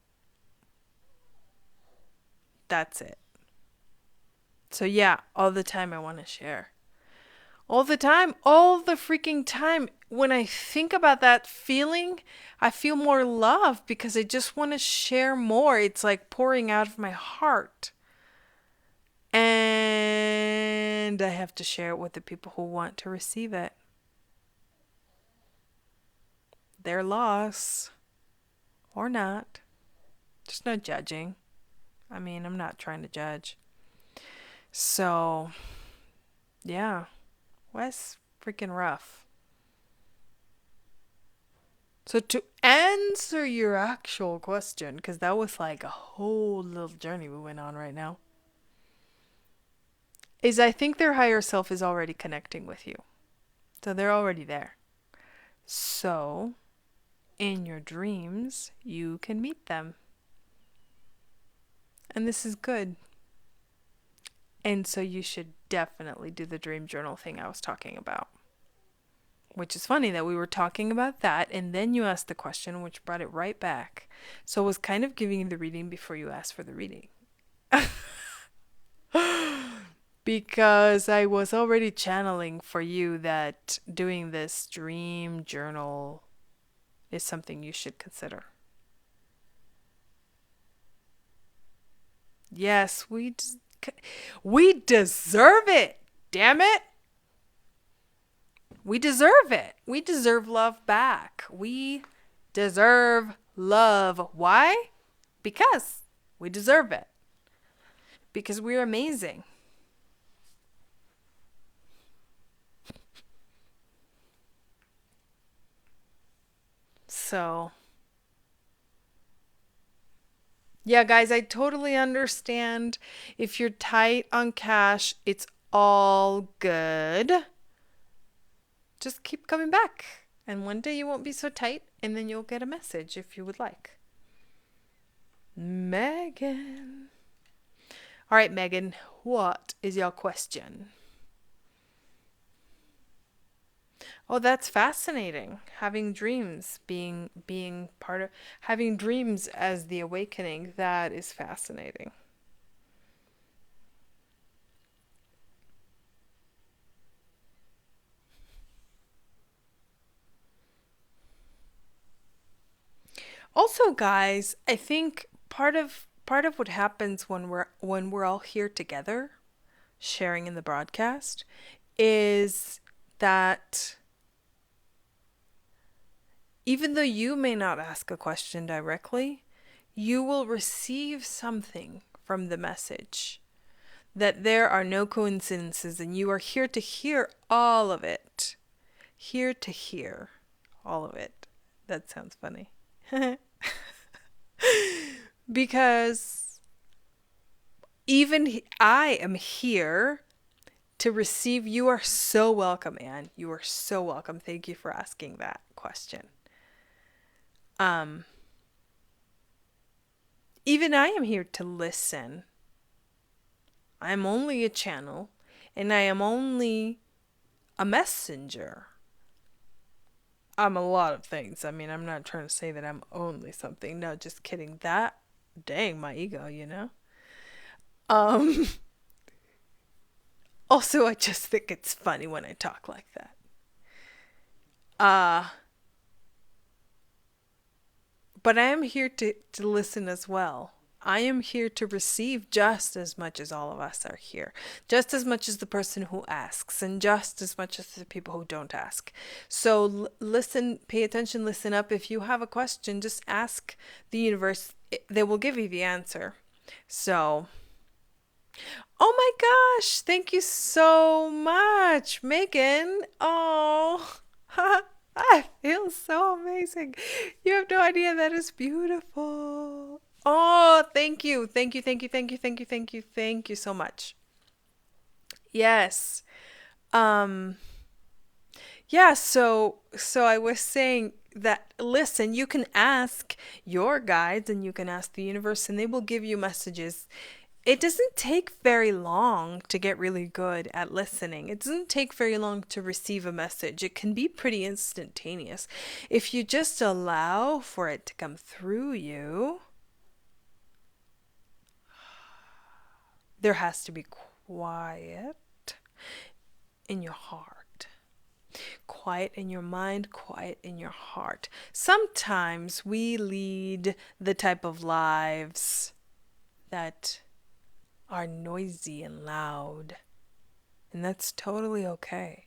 That's it. So yeah, all the time I want to share. All the time, all the freaking time. When I think about that feeling, I feel more love because I just want to share more. It's like pouring out of my heart. And I have to share it with the people who want to receive it. Their loss or not. There's no judging. I mean, I'm not trying to judge. So, yeah, was freaking rough. So to answer your actual question, because that was like a whole little journey we went on right now, is I think their higher self is already connecting with you. So they're already there. So in your dreams, you can meet them. And this is good. And so you should definitely do the dream journal thing I was talking about. Which is funny that we were talking about that and then you asked the question, which brought it right back. So I was kind of giving you the reading before you asked for the reading. Because I was already channeling for you that doing this dream journal is something you should consider. Yes, we deserve it. Damn it. We deserve it. We deserve love back. We deserve love. Why? Because we deserve it. Because we're amazing. So, yeah, guys, I totally understand. If you're tight on cash, it's all good. Just keep coming back. And one day you won't be so tight, and then you'll get a message if you would like. Megan. All right, Megan, what is your question? Oh, that's fascinating. Having dreams being part of having dreams as the awakening, that is fascinating. Also, guys, I think part of what happens when we're all here together, sharing in the broadcast, is that even though you may not ask a question directly, you will receive something from the message. That there are no coincidences and you are here to hear all of it. Here to hear all of it. That sounds funny. Because even I am here to receive. You are so welcome, Anne. You are so welcome. Thank you for asking that question. Um, Even I am here to listen. I'm only a channel, and I am only a messenger. I'm a lot of things. I mean, I'm not trying to say that I'm only something. No, just kidding. That, dang, my ego, you know? Um, Also, I just think it's funny when I talk like that. Uh, but I am here to listen as well. I am here to receive just as much as all of us are here. Just as much as the person who asks, and just as much as the people who don't ask. So listen, pay attention, listen up. If you have a question, just ask the universe. They will give you the answer. So Oh my gosh, thank you so much, Megan. Oh, I feel so amazing. You have no idea, that is beautiful. Oh, thank you. Thank you, thank you, thank you, thank you, thank you, thank you so much. Yes. Um, yeah, so I was saying that listen, you can ask your guides and you can ask the universe and they will give you messages. It doesn't take very long to get really good at listening. It doesn't take very long to receive a message. It can be pretty instantaneous. If you just allow for it to come through you, there has to be quiet in your heart. Quiet in your mind, quiet in your heart. Sometimes we lead the type of lives that are noisy and loud, and that's totally okay.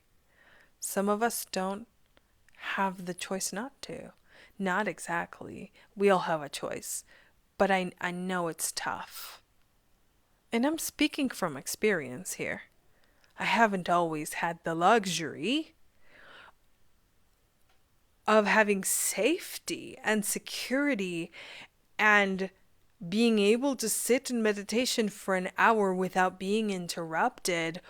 Some of us don't have the choice not to. Not exactly. We all have a choice, but I know it's tough. And I'm speaking from experience here. I haven't always had the luxury of having safety and security and being able to sit in meditation for an hour without being interrupted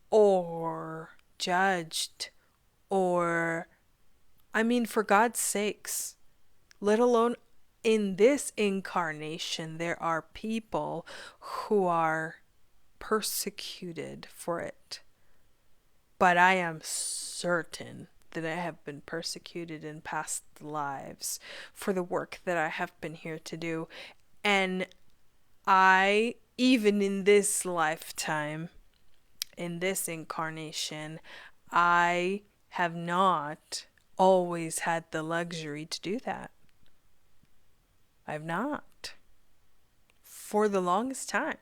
or judged or, I mean, for God's sakes, let alone in this incarnation, there are people who are persecuted for it. But I am certain that I have been persecuted in past lives for the work that I have been here to do. And I, even in this lifetime, in this incarnation, I have not always had the luxury to do that. I've not. For the longest time.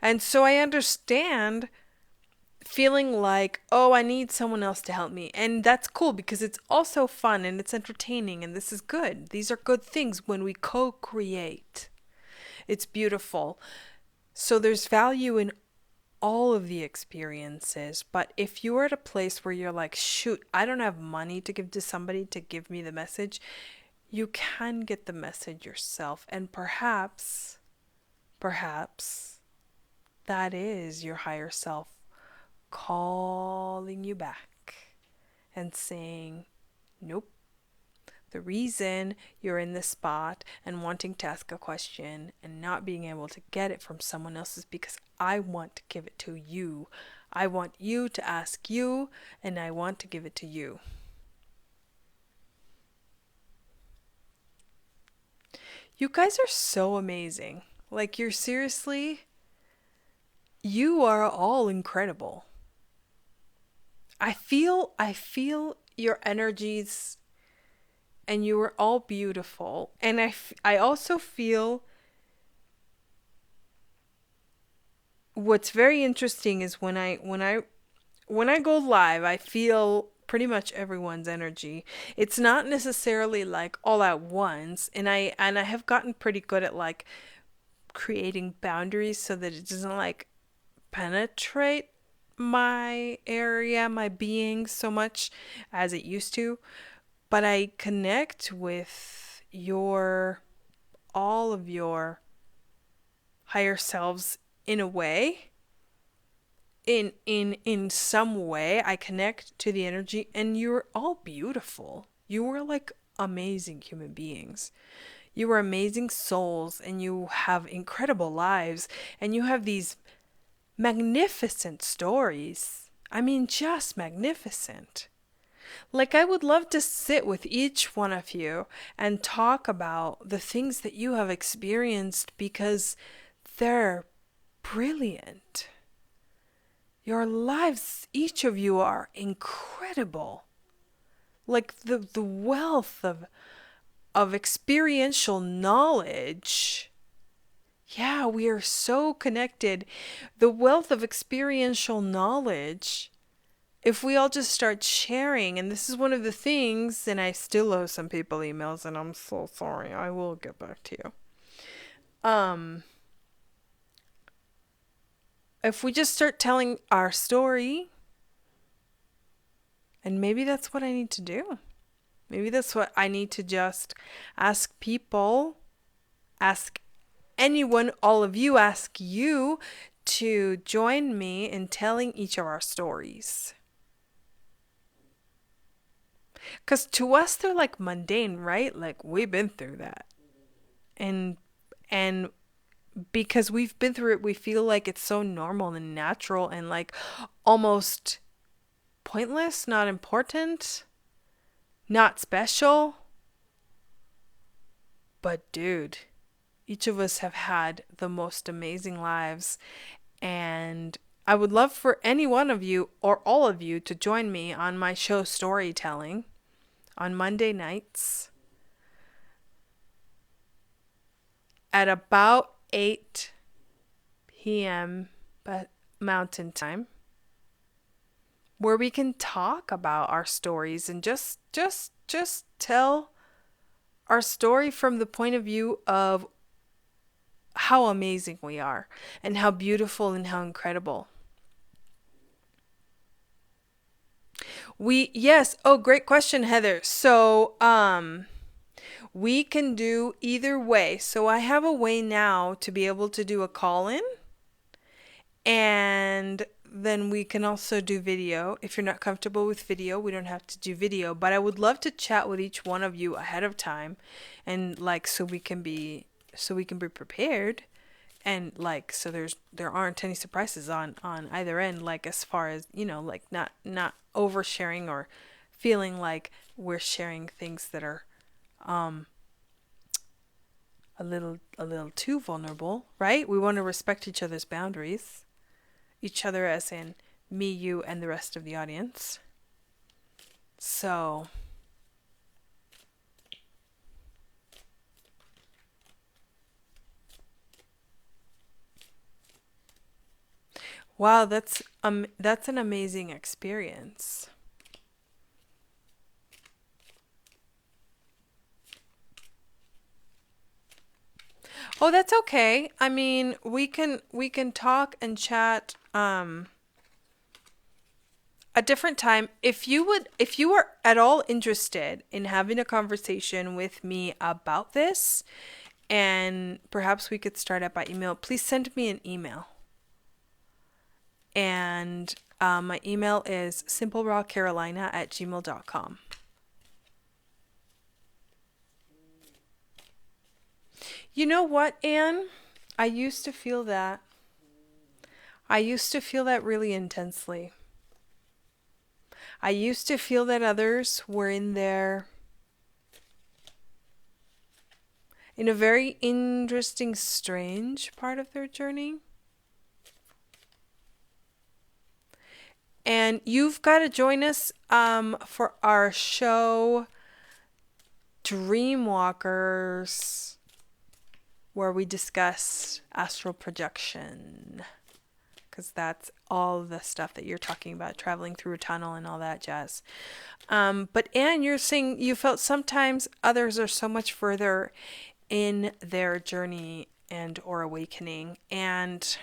And so I understand feeling like, oh, I need someone else to help me. And that's cool because it's also fun and it's entertaining and this is good. These are good things when we co-create. It's beautiful. So there's value in all of the experiences. But if you are at a place where you're like, shoot, I don't have money to give to somebody to give me the message, you can get the message yourself. And perhaps that is your higher self calling you back and saying, nope. The reason you're in this spot and wanting to ask a question and not being able to get it from someone else is because I want to give it to you. I want you to ask you, and I want to give it to you. You guys are so amazing. Like, you're seriously, you are all incredible. I feel your energies and you are all beautiful. And I also feel what's very interesting is when I go live, I feel pretty much everyone's energy. It's not necessarily like all at once, and I have gotten pretty good at like creating boundaries so that it doesn't like penetrate my area, my being so much as it used to. But I connect with your all of your higher selves in a way. In some way I connect to the energy and you're all beautiful. You are like amazing human beings. You are amazing souls and you have incredible lives and you have these magnificent stories. I mean, just magnificent. Like, I would love to sit with each one of you and talk about the things that you have experienced because they're brilliant. Your lives, each of you, are incredible. Like the wealth of experiential knowledge. Yeah, we are so connected. The wealth of experiential knowledge, if we all just start sharing, and this is one of the things, and I still owe some people emails, and I'm so sorry. I will get back to you. Um, if we just start telling our story, and maybe that's what I need to do. Maybe that's what I need to just ask people, ask anyone, all of you, ask you to join me in telling each of our stories. Because to us, they're like mundane, right? Like, we've been through that. And because we've been through it, we feel like it's so normal and natural and like almost pointless, not important, not special. But dude, each of us have had the most amazing lives, and I would love for any one of you or all of you to join me on my show Storytelling on Monday nights at about 8 p.m. Mountain Time, where we can talk about our stories and just tell our story from the point of view of how amazing we are and how beautiful and how incredible. Yes, oh, great question, Heather. So, we can do either way. So I have a way now to be able to do a call-in, and then we can also do video. If you're not comfortable with video, we don't have to do video, but I would love to chat with each one of you ahead of time, and like so we can be prepared, and like so there aren't any surprises on either end, like as far as, you know, like not oversharing or feeling like we're sharing things that are a little too vulnerable, right? We want to respect each other's boundaries. Each other as in me, you, and the rest of the audience. So wow, that's an amazing experience. Oh, that's okay. I mean, we can talk and chat a different time. If you are at all interested in having a conversation with me about this, and perhaps we could start out by email, please send me an email. And my email is simplerawcarolina@gmail.com. You know what, Anne? I used to feel that. I used to feel that really intensely. I used to feel that others were in a very interesting, strange part of their journey. And you've got to join us for our show Dreamwalkers, where we discuss astral projection, because that's all the stuff that you're talking about, traveling through a tunnel and all that jazz. But Anne, you're saying you felt sometimes others are so much further in their journey and or awakening, and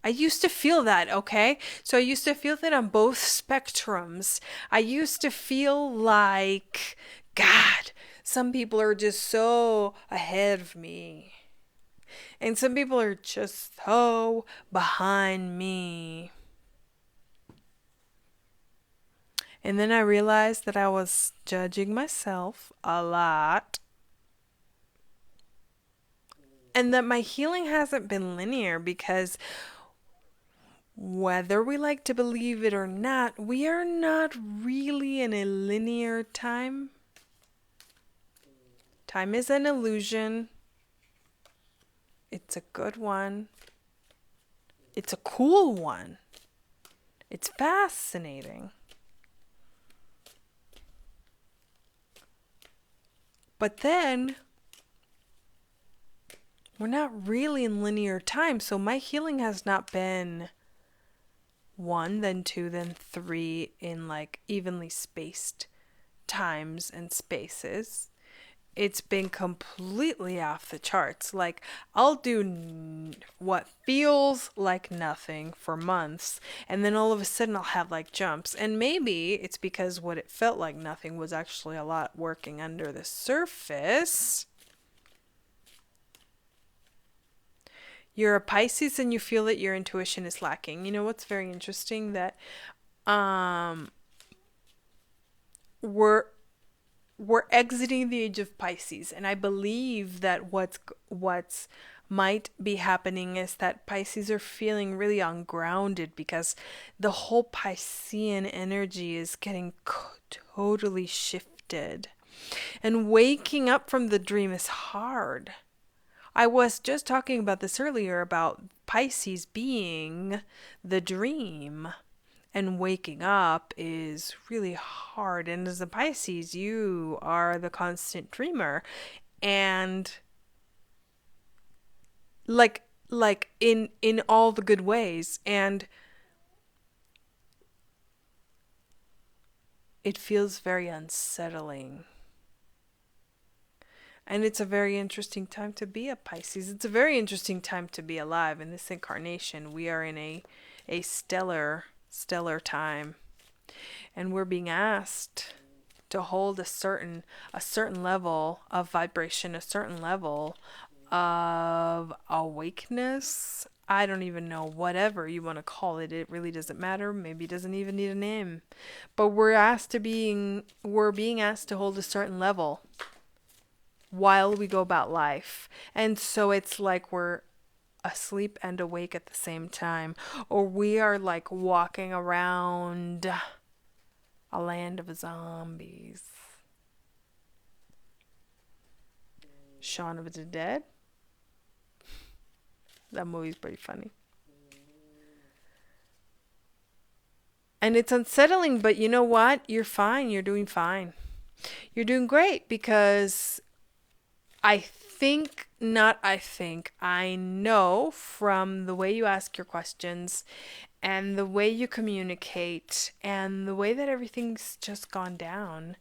I used to feel that, okay? So I used to feel that on both spectrums. I used to feel like, God, some people are just so ahead of me. And some people are just so behind me. And then I realized that I was judging myself a lot. And that my healing hasn't been linear, because whether we like to believe it or not, we are not really in a linear time. Time is an illusion. It's a good one. It's a cool one. It's fascinating. But then, we're not really in linear time, so my healing has not been 1, then 2, then 3 in like evenly spaced times and spaces. it's been completely off the charts. Like, I'll do what feels like nothing for months, and then all of a sudden I'll have like jumps. And maybe it's because what it felt like nothing was actually a lot working under the surface. You're a Pisces and you feel that your intuition is lacking. You know what's very interesting? That we're exiting the age of Pisces, and I believe that what's might be happening is that Pisces are feeling really ungrounded because the whole Piscean energy is getting totally shifted. And waking up from the dream is hard. I was just talking about this earlier about Pisces being the dream, and waking up is really hard. And as a Pisces, you are the constant dreamer, and like in all the good ways, and it feels very unsettling. And it's a very interesting time to be a Pisces. It's a very interesting time to be alive in this incarnation. We are in a stellar time, and we're being asked to hold a certain level of vibration, a certain level of awakeness. I don't even know, whatever you want to call it. It really doesn't matter. Maybe it doesn't even need a name. But we're being asked to hold a certain level while we go about life. And so it's like we're asleep and awake at the same time, or we are like walking around a land of zombies. Shaun of the Dead. That movie's pretty funny. And it's unsettling, but you know what? You're fine. You're doing fine. You're doing great, because I know from the way you ask your questions and the way you communicate and the way that everything's just gone down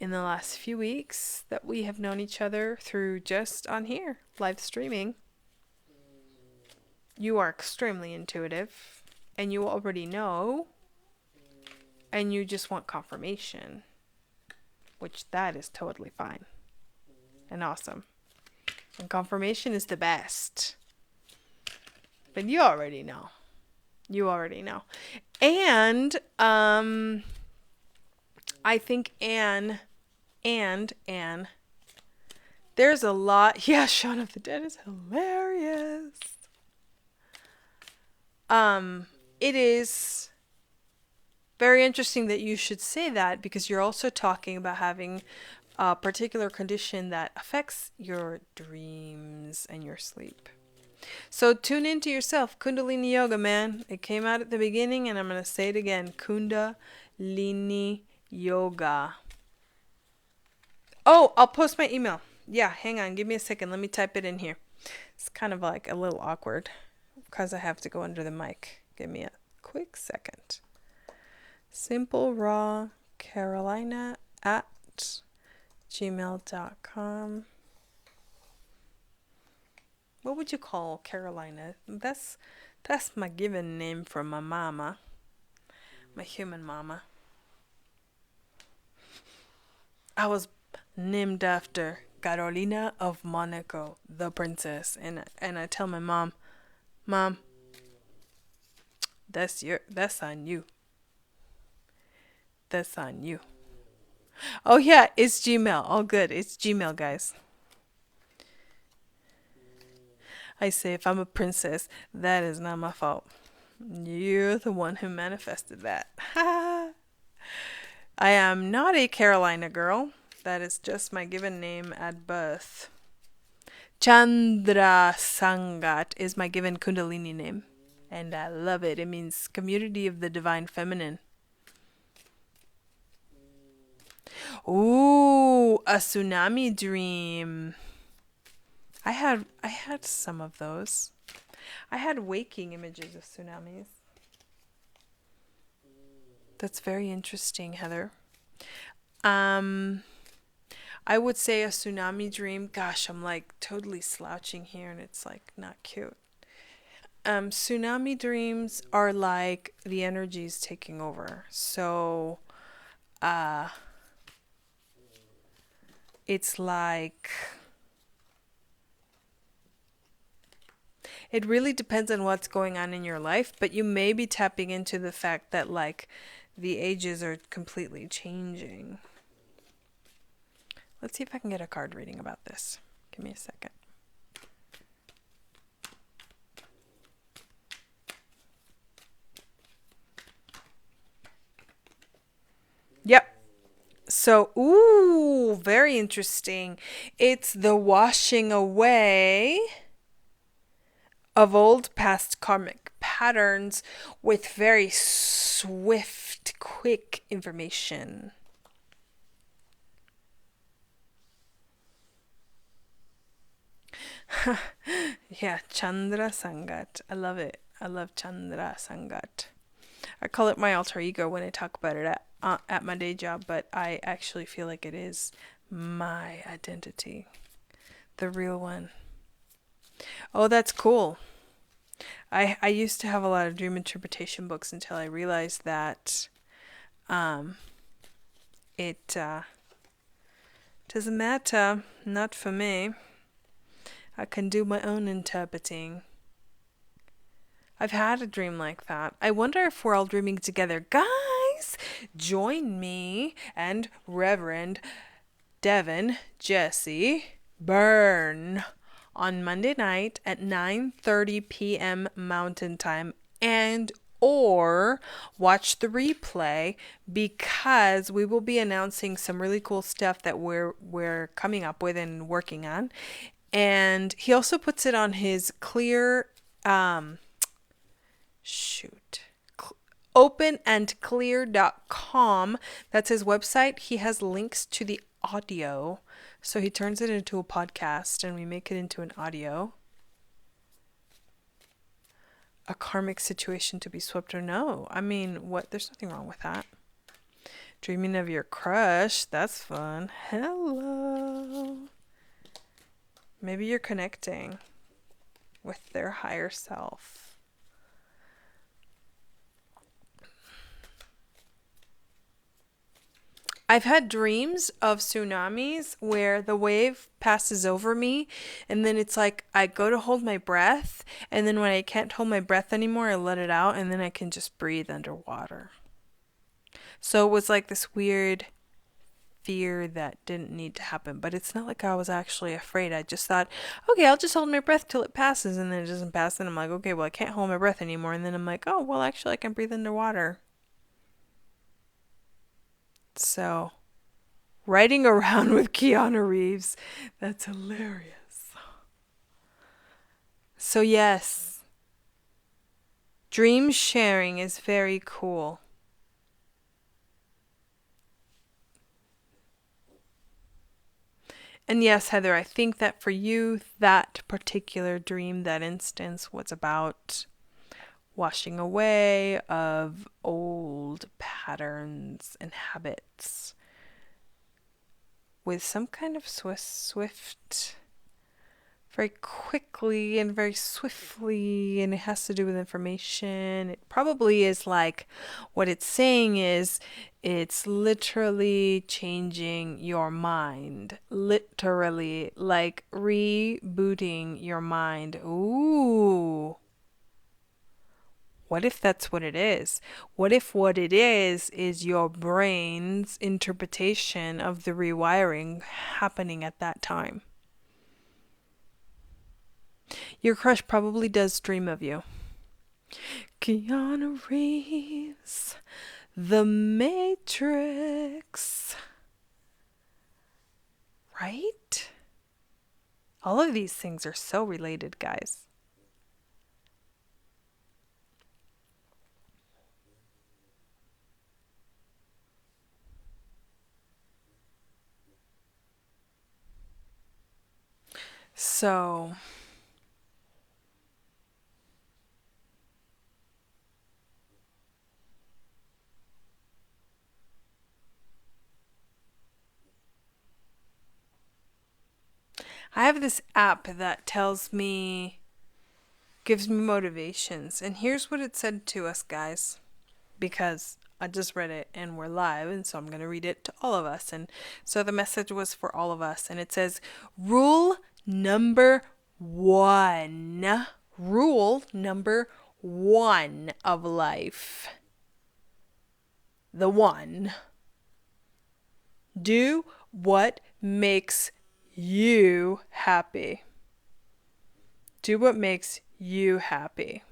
in the last few weeks that we have known each other through just on here, live streaming. You are extremely intuitive, and you already know, and you just want confirmation, which that is totally fine and awesome. And confirmation is the best. But you already know. And I think Anne, there's a lot. Yeah, Shaun of the Dead is hilarious. It is very interesting that you should say that, because you're also talking about having a particular condition that affects your dreams and your sleep. So tune into yourself. Kundalini Yoga, man. It came out at the beginning, and I'm going to say it again. Kundalini Yoga. Oh, I'll post my email. Yeah, hang on. Give me a second. Let me type it in here. It's kind of like a little awkward because I have to go under the mic. Give me a quick second. Simple Raw Carolina at gmail.com. What would you call Carolina? That's my given name from my mama, my human mama. I was named after Carolina of Monaco, the princess, and I tell my mom, that's on you. That's on you. Oh yeah, it's Gmail. All good. It's Gmail, guys. I say, if I'm a princess, that is not my fault. You're the one who manifested that. I am not a Carolina girl. That is just my given name at birth. Chandra Sangat is my given Kundalini name, and I love it. It means community of the divine feminine. Ooh, a tsunami dream. I had some of those. I had waking images of tsunamis. That's very interesting, Heather. I I would say a tsunami dream. Gosh, I'm like totally slouching here and it's like not cute. Tsunami dreams are like the energies taking over. So, uh, it's like it really depends on what's going on in your life, but you may be tapping into the fact that like the ages are completely changing. Let's see if I can get a card reading about this. Give me a second. Yep. So, ooh, very interesting. It's the washing away of old past karmic patterns with very swift, quick information. Yeah, Chandra Sangat. I love it. I love Chandra Sangat. I call it my alter ego when I talk about it at my day job, but I actually feel like it is my identity, the real one. Oh, that's cool. I used to have a lot of dream interpretation books until I realized that um, it doesn't matter. Not for me. I can do my own interpreting. I've had a dream like that. I wonder if we're all dreaming together. Guys, join me and Reverend Devin Jesse Byrne on Monday night at 9:30 p.m. Mountain Time, and or watch the replay, because we will be announcing some really cool stuff that we're coming up with and working on. And he also puts it on his clear shoot openandclear.com. That's his website. He has links to the audio, so he turns it into a podcast and we make it into an audio. A karmic situation to be swept, or no? I mean, what? There's nothing wrong with that. Dreaming of your crush, that's fun. Hello. Maybe you're connecting with their higher self. I've had dreams of tsunamis where the wave passes over me, and then it's like I go to hold my breath, and then when I can't hold my breath anymore, I let it out, and then I can just breathe underwater. So it was like this weird fear that didn't need to happen, but it's not like I was actually afraid. I just thought, okay, I'll just hold my breath till it passes, and then it doesn't pass, and I'm like, okay, well, I can't hold my breath anymore, and then I'm like, oh, well, actually, I can breathe underwater. So, riding around with Keanu Reeves, that's hilarious. So, yes, dream sharing is very cool. And yes, Heather, I think that for you, that particular dream, that instance, was about washing away of old patterns and habits with some kind of swift, very quickly and very swiftly, and it has to do with information. It probably is like, what it's saying is it's literally changing your mind. Literally, like rebooting your mind. Ooh. What if that's what it is? What if what it is your brain's interpretation of the rewiring happening at that time? Your crush probably does dream of you. Keanu Reeves, The Matrix. Right? All of these things are so related, guys. So, have this app that tells me, gives me motivations. And here's what it said to us, guys, because I just read it and we're live, and so I'm going to read it to all of us. And so the message was for all of us, and it says, rule number one of life. The one. Do what makes you happy. Do what makes you happy.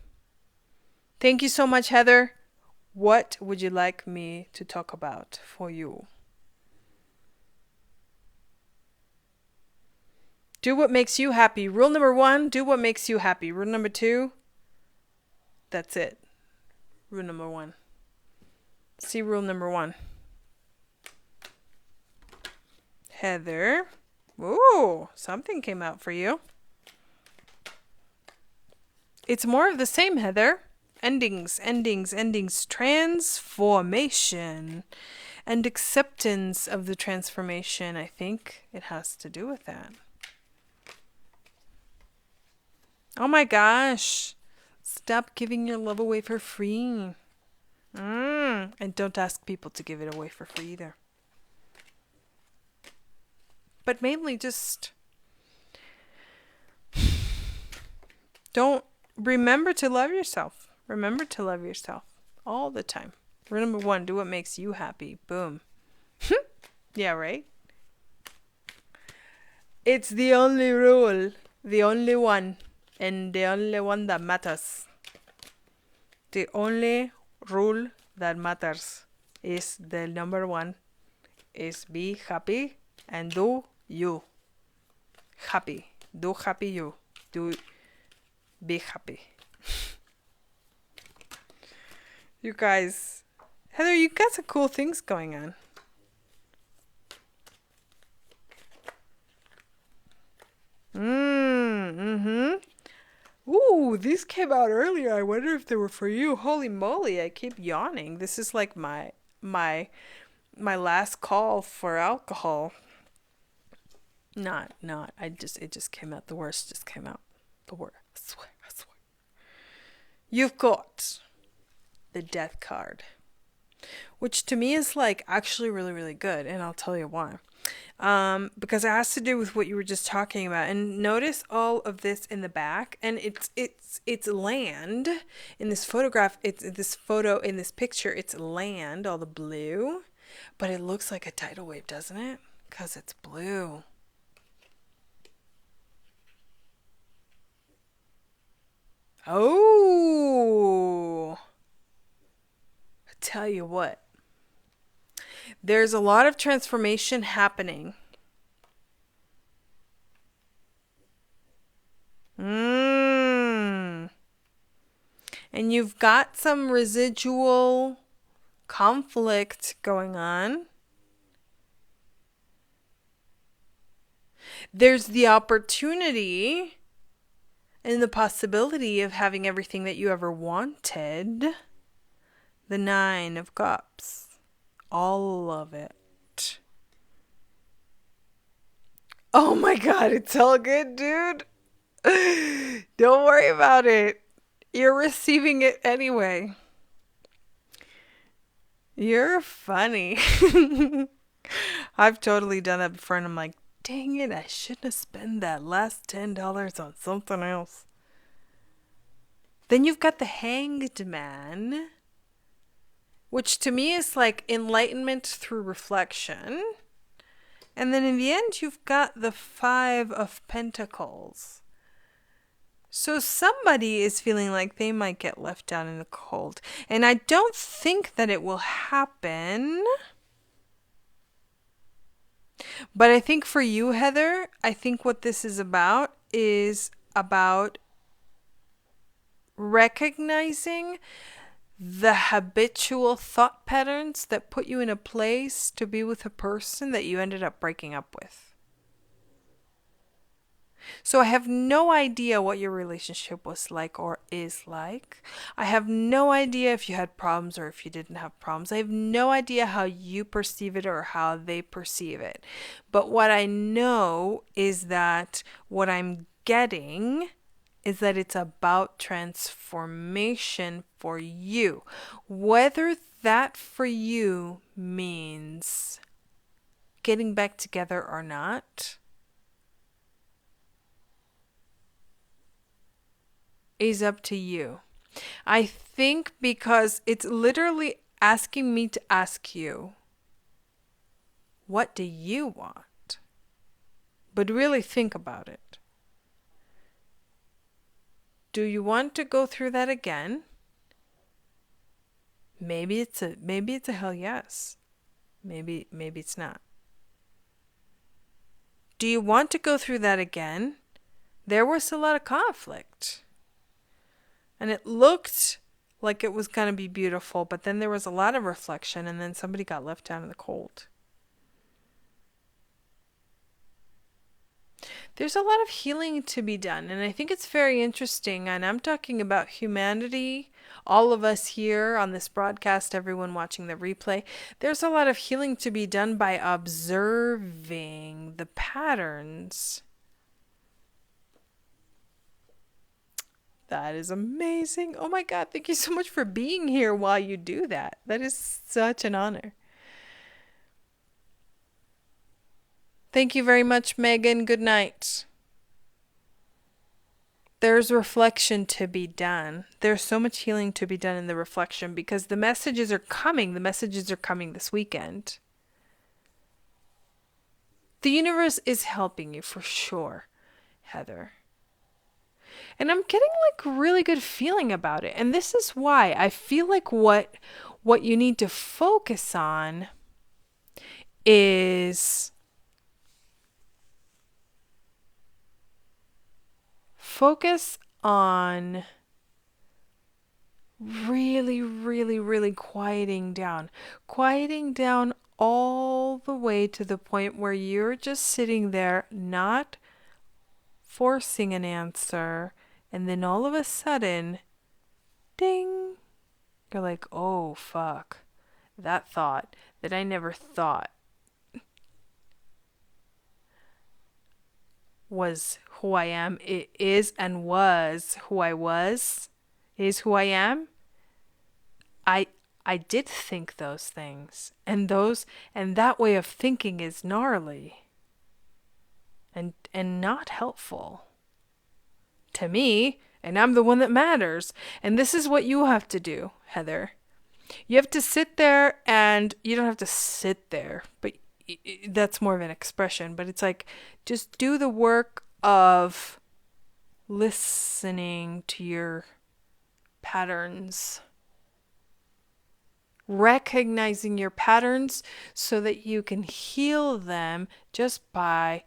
Thank you so much, Heather. What would you like me to talk about for you? Do what makes you happy. Rule number one, do what makes you happy. Rule number two, that's it. Rule number one. See rule number one. Heather. Ooh, something came out for you. It's more of the same, Heather. Endings. Transformation. And acceptance of the transformation. I think it has to do with that. Oh my gosh. Stop giving your love away for free. And don't ask people to give it away for free either. But mainly just don't remember to love yourself. Remember to love yourself all the time. Rule number one, do what makes you happy. Boom. Yeah, right? It's the only rule, the only one, and the only one that matters. The only rule that matters is the number one, is be happy and do you. Happy. Do happy you. Do be happy. You guys, Heather, you got some cool things going on. Ooh, these came out earlier. I wonder if they were for you. Holy moly, I keep yawning. This is like my last call for alcohol. Not. It just came out. The worst just came out. The worst. I swear. You've got the Death card, which to me is like actually really, really good, and I'll tell you why. Because it has to do with what you were just talking about. And notice all of this in the back, and it's land in this photograph. It's this photo in this picture. It's land, all the blue, but it looks like a tidal wave, doesn't it? Because it's blue. Oh, I tell you what. There's a lot of transformation happening. And you've got some residual conflict going on. There's the opportunity and the possibility of having everything that you ever wanted. The Nine of Cups. All of it. Oh my God, it's all good, dude. Don't worry about it. You're receiving it anyway. You're funny. I've totally done that before, and I'm like, dang it, I shouldn't have spent that last $10 on something else. Then you've got the Hanged Man, which to me is like enlightenment through reflection. And then in the end, you've got the Five of Pentacles. So somebody is feeling like they might get left down in the cold. And I don't think that it will happen. But I think for you, Heather, I think what this is about recognizing the habitual thought patterns that put you in a place to be with a person that you ended up breaking up with. So I have no idea what your relationship was like or is like. I have no idea if you had problems or if you didn't have problems. I have no idea how you perceive it or how they perceive it. But what I know is that what I'm getting is that it's about transformation for you. Whether that for you means getting back together or not is up to you. I think because it's literally asking me to ask you, what do you want? But really think about it. Do you want to go through that again? Maybe it's a hell yes. Maybe it's not. Do you want to go through that again? There was a lot of conflict. And it looked like it was going to be beautiful, but then there was a lot of reflection, and then somebody got left out in the cold. There's a lot of healing to be done, and I think it's very interesting, and I'm talking about humanity, all of us here on this broadcast, everyone watching the replay. There's a lot of healing to be done by observing the patterns. That is amazing. Oh my God, thank you so much for being here while you do that. That is such an honor. Thank you very much, Megan. Good night. There's reflection to be done. There's so much healing to be done in the reflection because the messages are coming. The messages are coming this weekend. The universe is helping you for sure, Heather. And I'm getting like really good feeling about it. And this is why I feel like what you need to focus on is focus on really, really, really quieting down. Quieting down all the way to the point where you're just sitting there, not forcing an answer, and then all of a sudden, ding, you're like, oh, fuck. That thought that I never thought was who I am. It is and was who I was, is who I am. I did think those things, and that way of thinking is gnarly and not helpful to me, and I'm the one that matters. And this is what you have to do, Heather. You have to sit there, and you don't have to sit there, but that's more of an expression, but it's like just do the work of listening to your patterns, recognizing your patterns so that you can heal them just by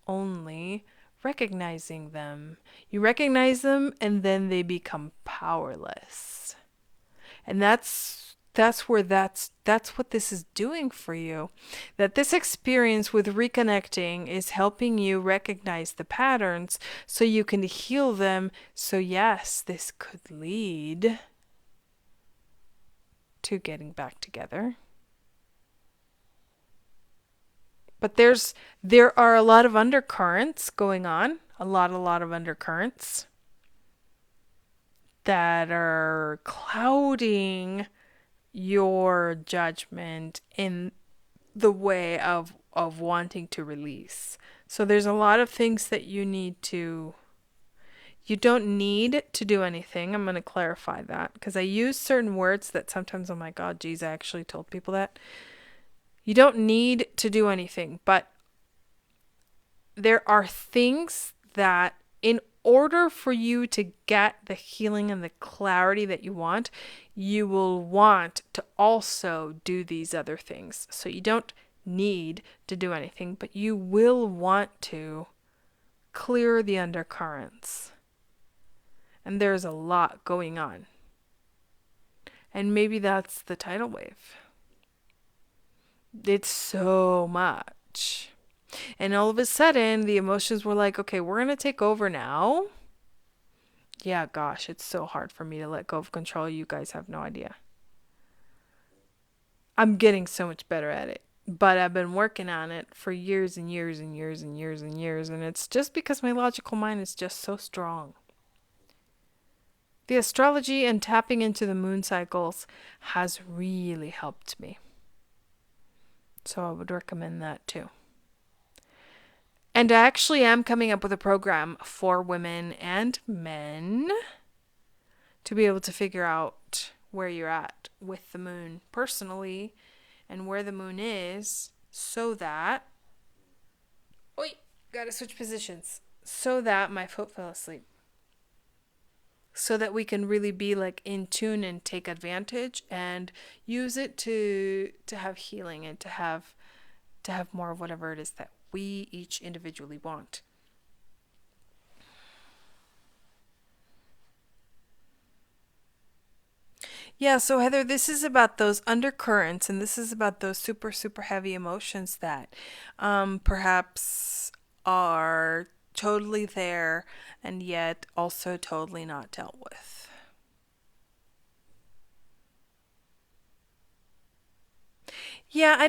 only recognizing them. You recognize them and then they become powerless. And that's what this is doing for you. That this experience with reconnecting is helping you recognize the patterns so you can heal them. So yes, this could lead to getting back together. But there are a lot of undercurrents going on, a lot of undercurrents that are clouding your judgment in the way of wanting to release. So there's a lot of things that you don't need to do anything. I'm going to clarify that because I use certain words that sometimes I'm like, oh, geez, I actually told people that. You don't need to do anything, but there are things that in order for you to get the healing and the clarity that you want, you will want to also do these other things. So you don't need to do anything, but you will want to clear the undercurrents. And there's a lot going on. And maybe that's the tidal wave. It's so much. And all of a sudden, the emotions were like, okay, we're going to take over now. Yeah, gosh, it's so hard for me to let go of control. You guys have no idea. I'm getting so much better at it. But I've been working on it for years and years and years and years and years. And it's just because my logical mind is just so strong. The astrology and tapping into the moon cycles has really helped me. So I would recommend that too. And I actually am coming up with a program for women and men to be able to figure out where you're at with the moon personally and where the moon is so that... Oi, gotta switch positions. So that my foot fell asleep. So that we can really be like in tune and take advantage and use it to have healing and to have more of whatever it is that we each individually want. Yeah, so Heather, this is about those undercurrents, and this is about those super, super heavy emotions that perhaps are totally there and yet also totally not dealt with. Yeah,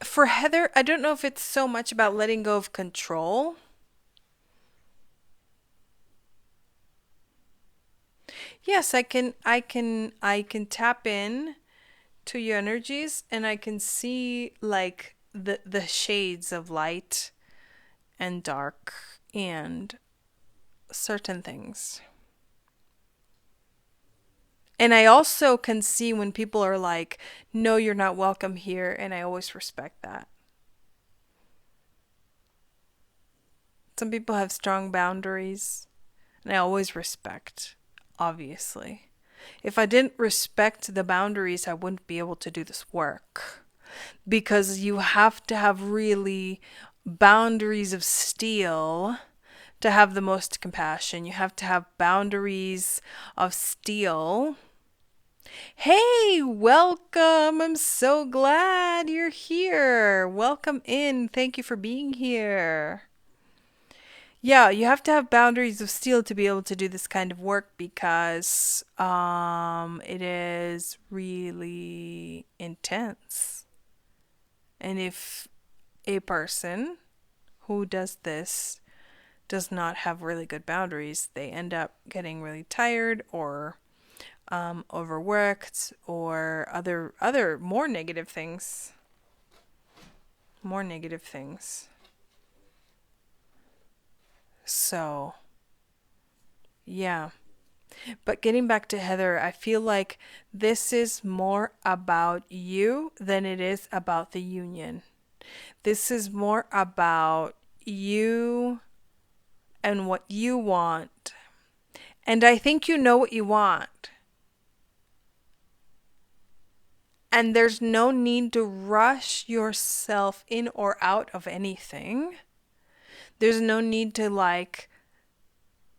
for Heather, I don't know if it's so much about letting go of control. Yes, I can tap in to your energies and I can see like the shades of light and dark and certain things. And I also can see when people are like, no, you're not welcome here, and I always respect that. Some people have strong boundaries, and I always respect, obviously. If I didn't respect the boundaries, I wouldn't be able to do this work. Because you have to have really boundaries of steel to have the most compassion. You have to have boundaries of steel. Hey, welcome. I'm so glad you're here. Welcome in. Thank you for being here. Yeah, you have to have boundaries of steel to be able to do this kind of work because it is really intense. And if a person who does this does not have really good boundaries, they end up getting really tired or overworked or other more negative things. More negative things. So, yeah. But getting back to Heather, I feel like this is more about you than it is about the union. This is more about you and what you want. And I think you know what you want. And there's no need to rush yourself in or out of anything. There's no need to like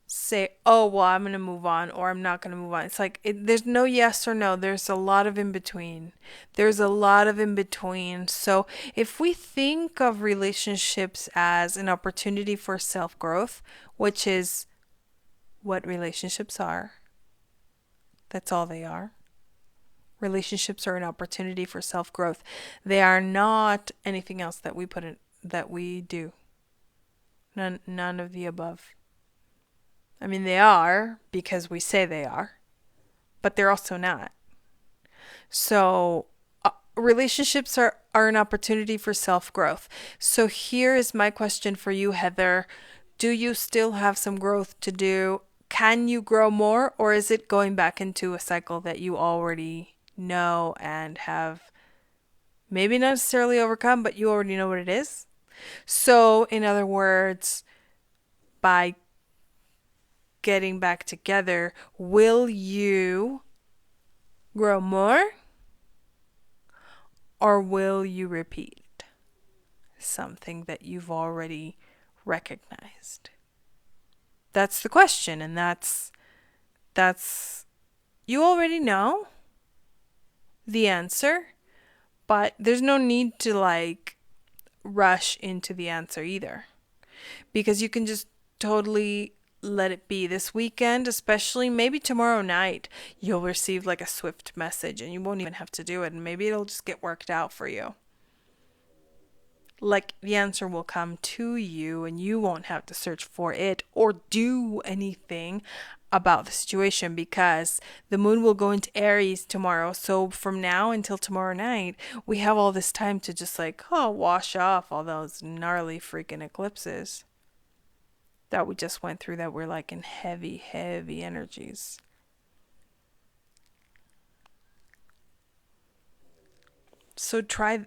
say, oh, well, I'm going to move on or I'm not going to move on. It's like, there's no yes or no. There's a lot of in between. There's a lot of in between. So if we think of relationships as an opportunity for self-growth, which is what relationships are, that's all they are. Relationships are an opportunity for self-growth. They are not anything else that we do. None of the above. I mean, they are because we say they are, but they're also not. So, relationships are an opportunity for self-growth. So here is my question for you, Heather. Do you still have some growth to do? Can you grow more, or is it going back into a cycle that you already know and have maybe not necessarily overcome, but you already know what it is? So, in other words, by getting back together, will you grow more or will you repeat something that you've already recognized? That's the question, and that's you already know the answer, but there's no need to like rush into the answer either, because you can just totally let it be. This weekend, especially maybe tomorrow night, you'll receive like a swift message and you won't even have to do it, and maybe it'll just get worked out for you. Like the answer will come to you and you won't have to search for it or do anything about the situation, because the moon will go into Aries tomorrow. So from now until tomorrow night, we have all this time to just like, wash off all those gnarly freaking eclipses that we just went through, that we're like in heavy, heavy energies. So try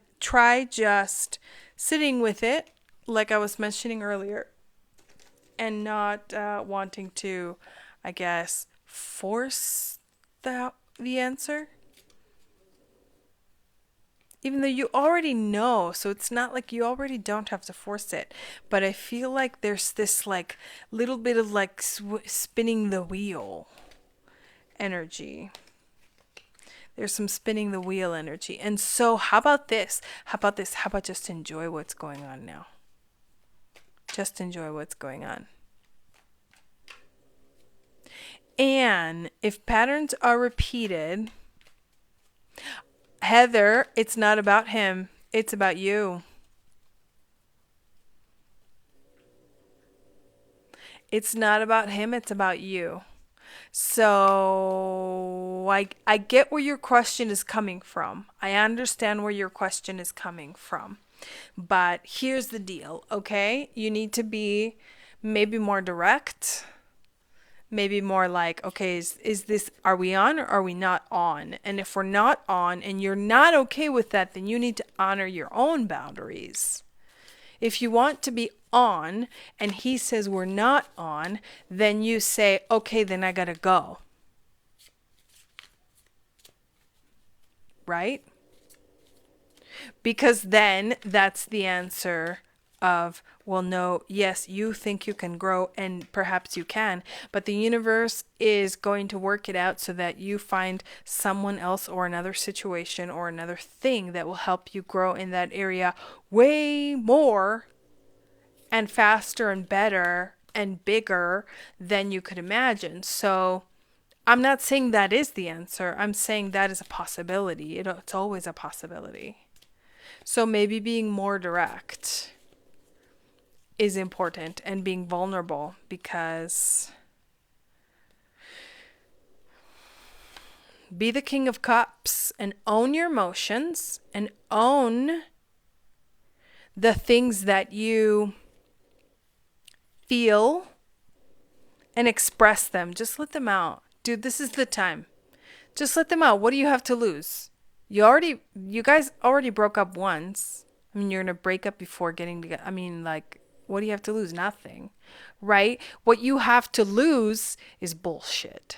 just sitting with it, like I was mentioning earlier, and not wanting to, I guess, force the answer. Even though you already know, so it's not like you already don't have to force it. But I feel like there's this like little bit of like spinning the wheel energy. There's some spinning the wheel energy. And so how about this? How about this? How about just enjoy what's going on now? Just enjoy what's going on. And if patterns are repeated, Heather, it's not about him. It's about you. It's not about him. It's about you. So I get where your question is coming from. I understand where your question is coming from. But here's the deal, okay? You need to be maybe more direct. Maybe more like, okay, is this, are we on or are we not on? And if we're not on and you're not okay with that, then you need to honor your own boundaries. If you want to be on and he says we're not on, then you say, okay, then I gotta go. Right? Because then that's the answer of, well, no, yes, you think you can grow and perhaps you can, but the universe is going to work it out so that you find someone else or another situation or another thing that will help you grow in that area way more and faster and better and bigger than you could imagine. So I'm not saying that is the answer. I'm saying that is a possibility. It's always a possibility. So maybe being more direct is important, and being vulnerable, because be the King of Cups and own your emotions and own the things that you feel and express them. Just let them out. Dude, this is the time. Just let them out. What do you have to lose? You guys already broke up once. I mean, you're going to break up before getting together. I mean, like, what do you have to lose? Nothing, right? What you have to lose is bullshit.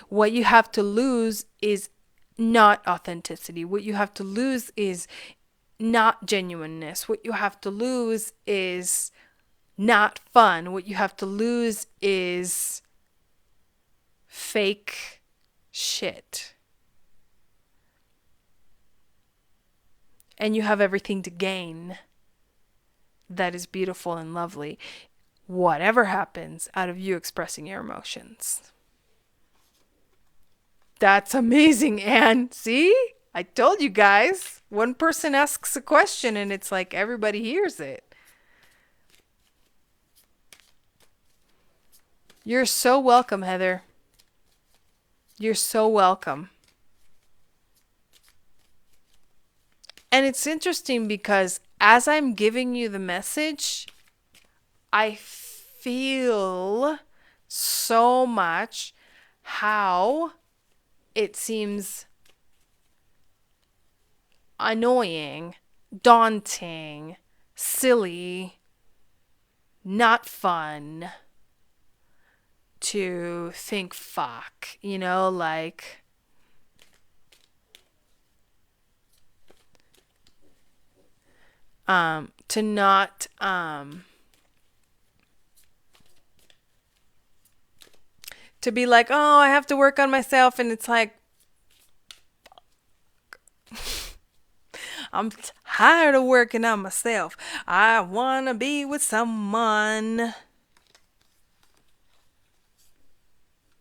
What you have to lose is not authenticity. What you have to lose is not genuineness. What you have to lose is not fun. What you have to lose is fake shit. And you have everything to gain that is beautiful and lovely, whatever happens out of you expressing your emotions. That's amazing, Anne. See? I told you guys. One person asks a question and it's like everybody hears it. You're so welcome, Heather. You're so welcome. And it's interesting because as I'm giving you the message, I feel so much how it seems annoying, daunting, silly, not fun to think fuck, like to not to be like, oh, I have to work on myself, and it's like Tired of working on myself. I want to be with someone.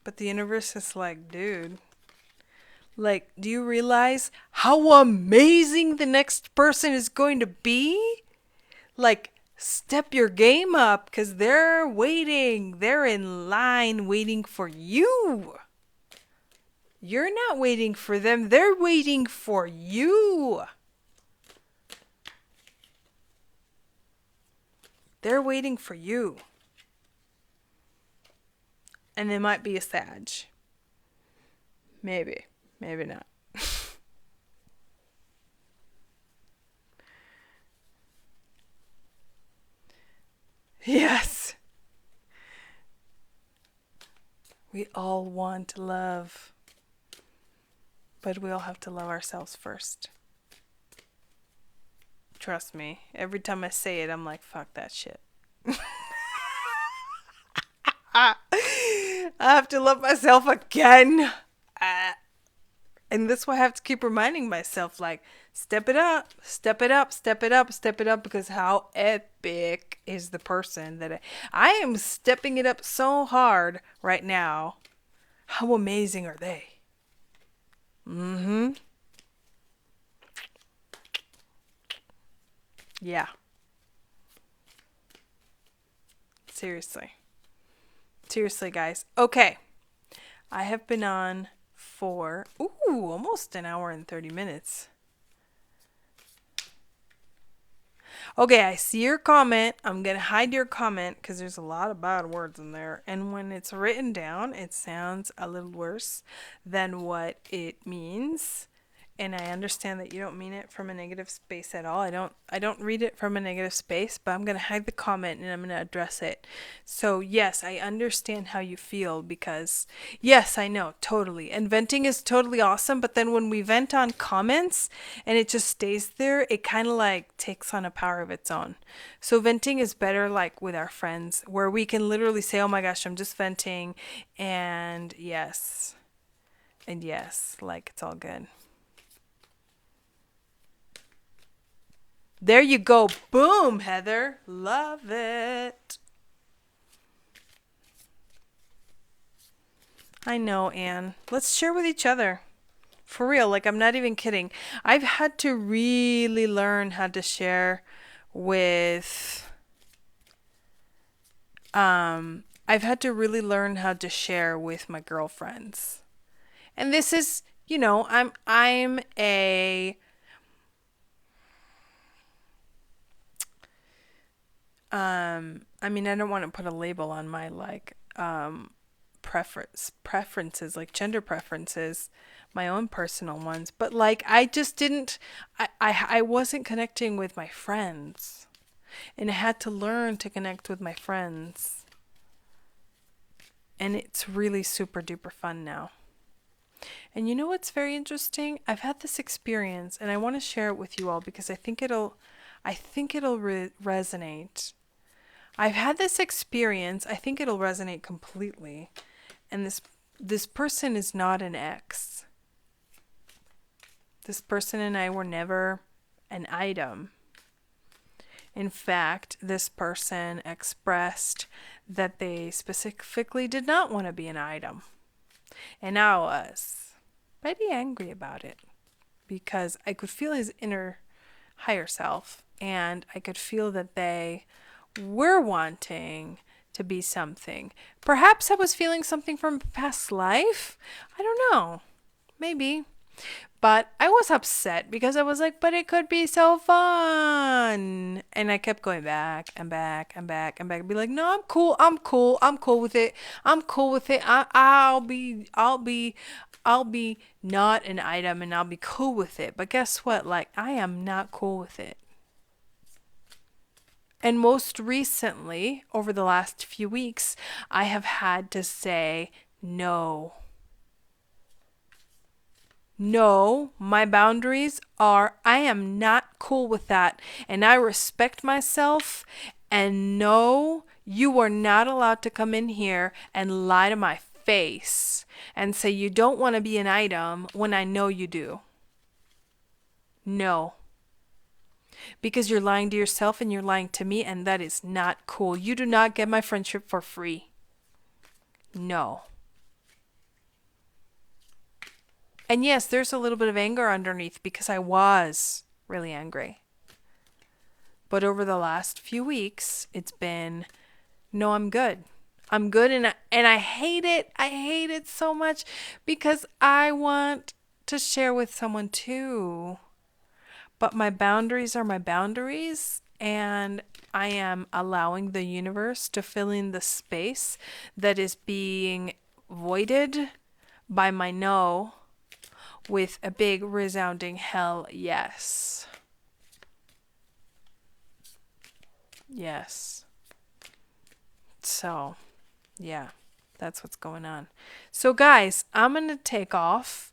But the universe is like, dude, like, do you realize how amazing the next person is going to be? Like, step your game up because they're waiting. They're in line waiting for you. You're not waiting for them. They're waiting for you. They're waiting for you. And they might be a Sag. Maybe. Maybe not. Yes. We all want love. But we all have to love ourselves first. Trust me. Every time I say it, I'm like, fuck that shit. I have to love myself again. And that's why I have to keep reminding myself, like, step it up, step it up, step it up, step it up, because how epic is the person that I am stepping it up so hard right now. How amazing are they? Mm-hmm. Yeah. Seriously. Seriously, guys. Okay. I have been on for, almost an hour and 30 minutes. Okay, I see your comment. I'm going to hide your comment because there's a lot of bad words in there. And when it's written down, it sounds a little worse than what it means. And I understand that you don't mean it from a negative space at all. I don't read it from a negative space, but I'm going to hide the comment and I'm going to address it. So, yes, I understand how you feel because, yes, I know, totally. And venting is totally awesome, but then when we vent on comments and it just stays there, it kind of like takes on a power of its own. So, venting is better like with our friends where we can literally say, oh my gosh, I'm just venting. And yes, like it's all good. There you go. Boom, Heather. Love it. I know, Anne. Let's share with each other. For real, like I'm not even kidding. I've had to really learn how to share with I've had to really learn how to share with my girlfriends. And this is, I'm a I mean, I don't want to put a label on my preferences, like gender preferences, my own personal ones, but like I just didn't I wasn't connecting with my friends. And I had to learn to connect with my friends. And it's really super duper fun now. And you know what's very interesting? I've had this experience and I want to share it with you all because I think it'll resonate. I've had this experience. I think it'll resonate completely. And this person is not an ex. This person and I were never an item. In fact, this person expressed that they specifically did not want to be an item. And I was pretty angry about it because I could feel his inner higher self and I could feel that they were wanting to be something. Perhaps I was feeling something from a past life. I don't know. Maybe. But I was upset because I was like, but it could be so fun. And I kept going back and back and back and back and be like, no, I'm cool with it. I'm cool with it. I'll be not an item and I'll be cool with it. But guess what? Like, I am not cool with it. And most recently, over the last few weeks, I have had to say no. No, my boundaries are, I am not cool with that. And I respect myself. And no, you are not allowed to come in here and lie to my face and say you don't want to be an item when I know you do. No. because you're lying to yourself and you're lying to me, and that is not cool. You do not get my friendship for free. No. And yes, there's a little bit of anger underneath because I was really angry. But over the last few weeks, it's been, no, I'm good. I'm good, and I hate it. I hate it so much because I want to share with someone too. But my boundaries are my boundaries, and I am allowing the universe to fill in the space that is being voided by my no with a big resounding hell yes. Yes. So, yeah, that's what's going on. So, guys, I'm going to take off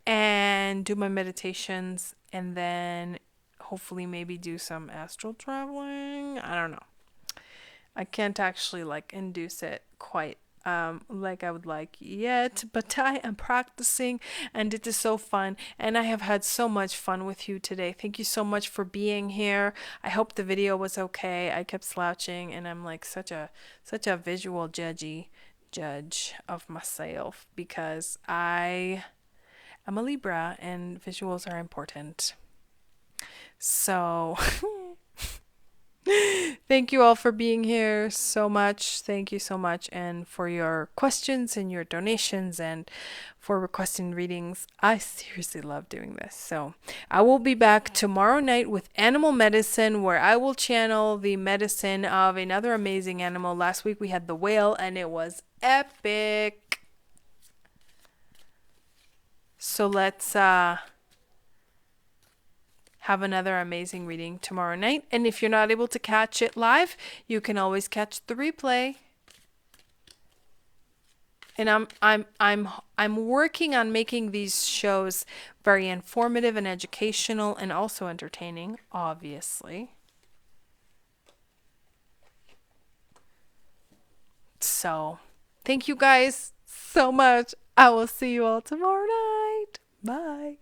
and do my meditations and then hopefully maybe do some astral traveling. I don't know. I can't actually like induce it quite like I would like yet, but I am practicing and it is so fun, and I have had so much fun with you today. Thank you so much for being here. I hope the video was okay. I kept slouching and I'm like such a visual judge of myself because I am a Libra and visuals are important. So thank you all for being here so much. Thank you so much. And for your questions and your donations and for requesting readings. I seriously love doing this. So I will be back tomorrow night with animal medicine, where I will channel the medicine of another amazing animal. Last week we had the whale and it was epic. So let's have another amazing reading tomorrow night. And if you're not able to catch it live, you can always catch the replay. And I'm working on making these shows very informative and educational and also entertaining, obviously. So, thank you guys so much. I will see you all tomorrow night. Bye.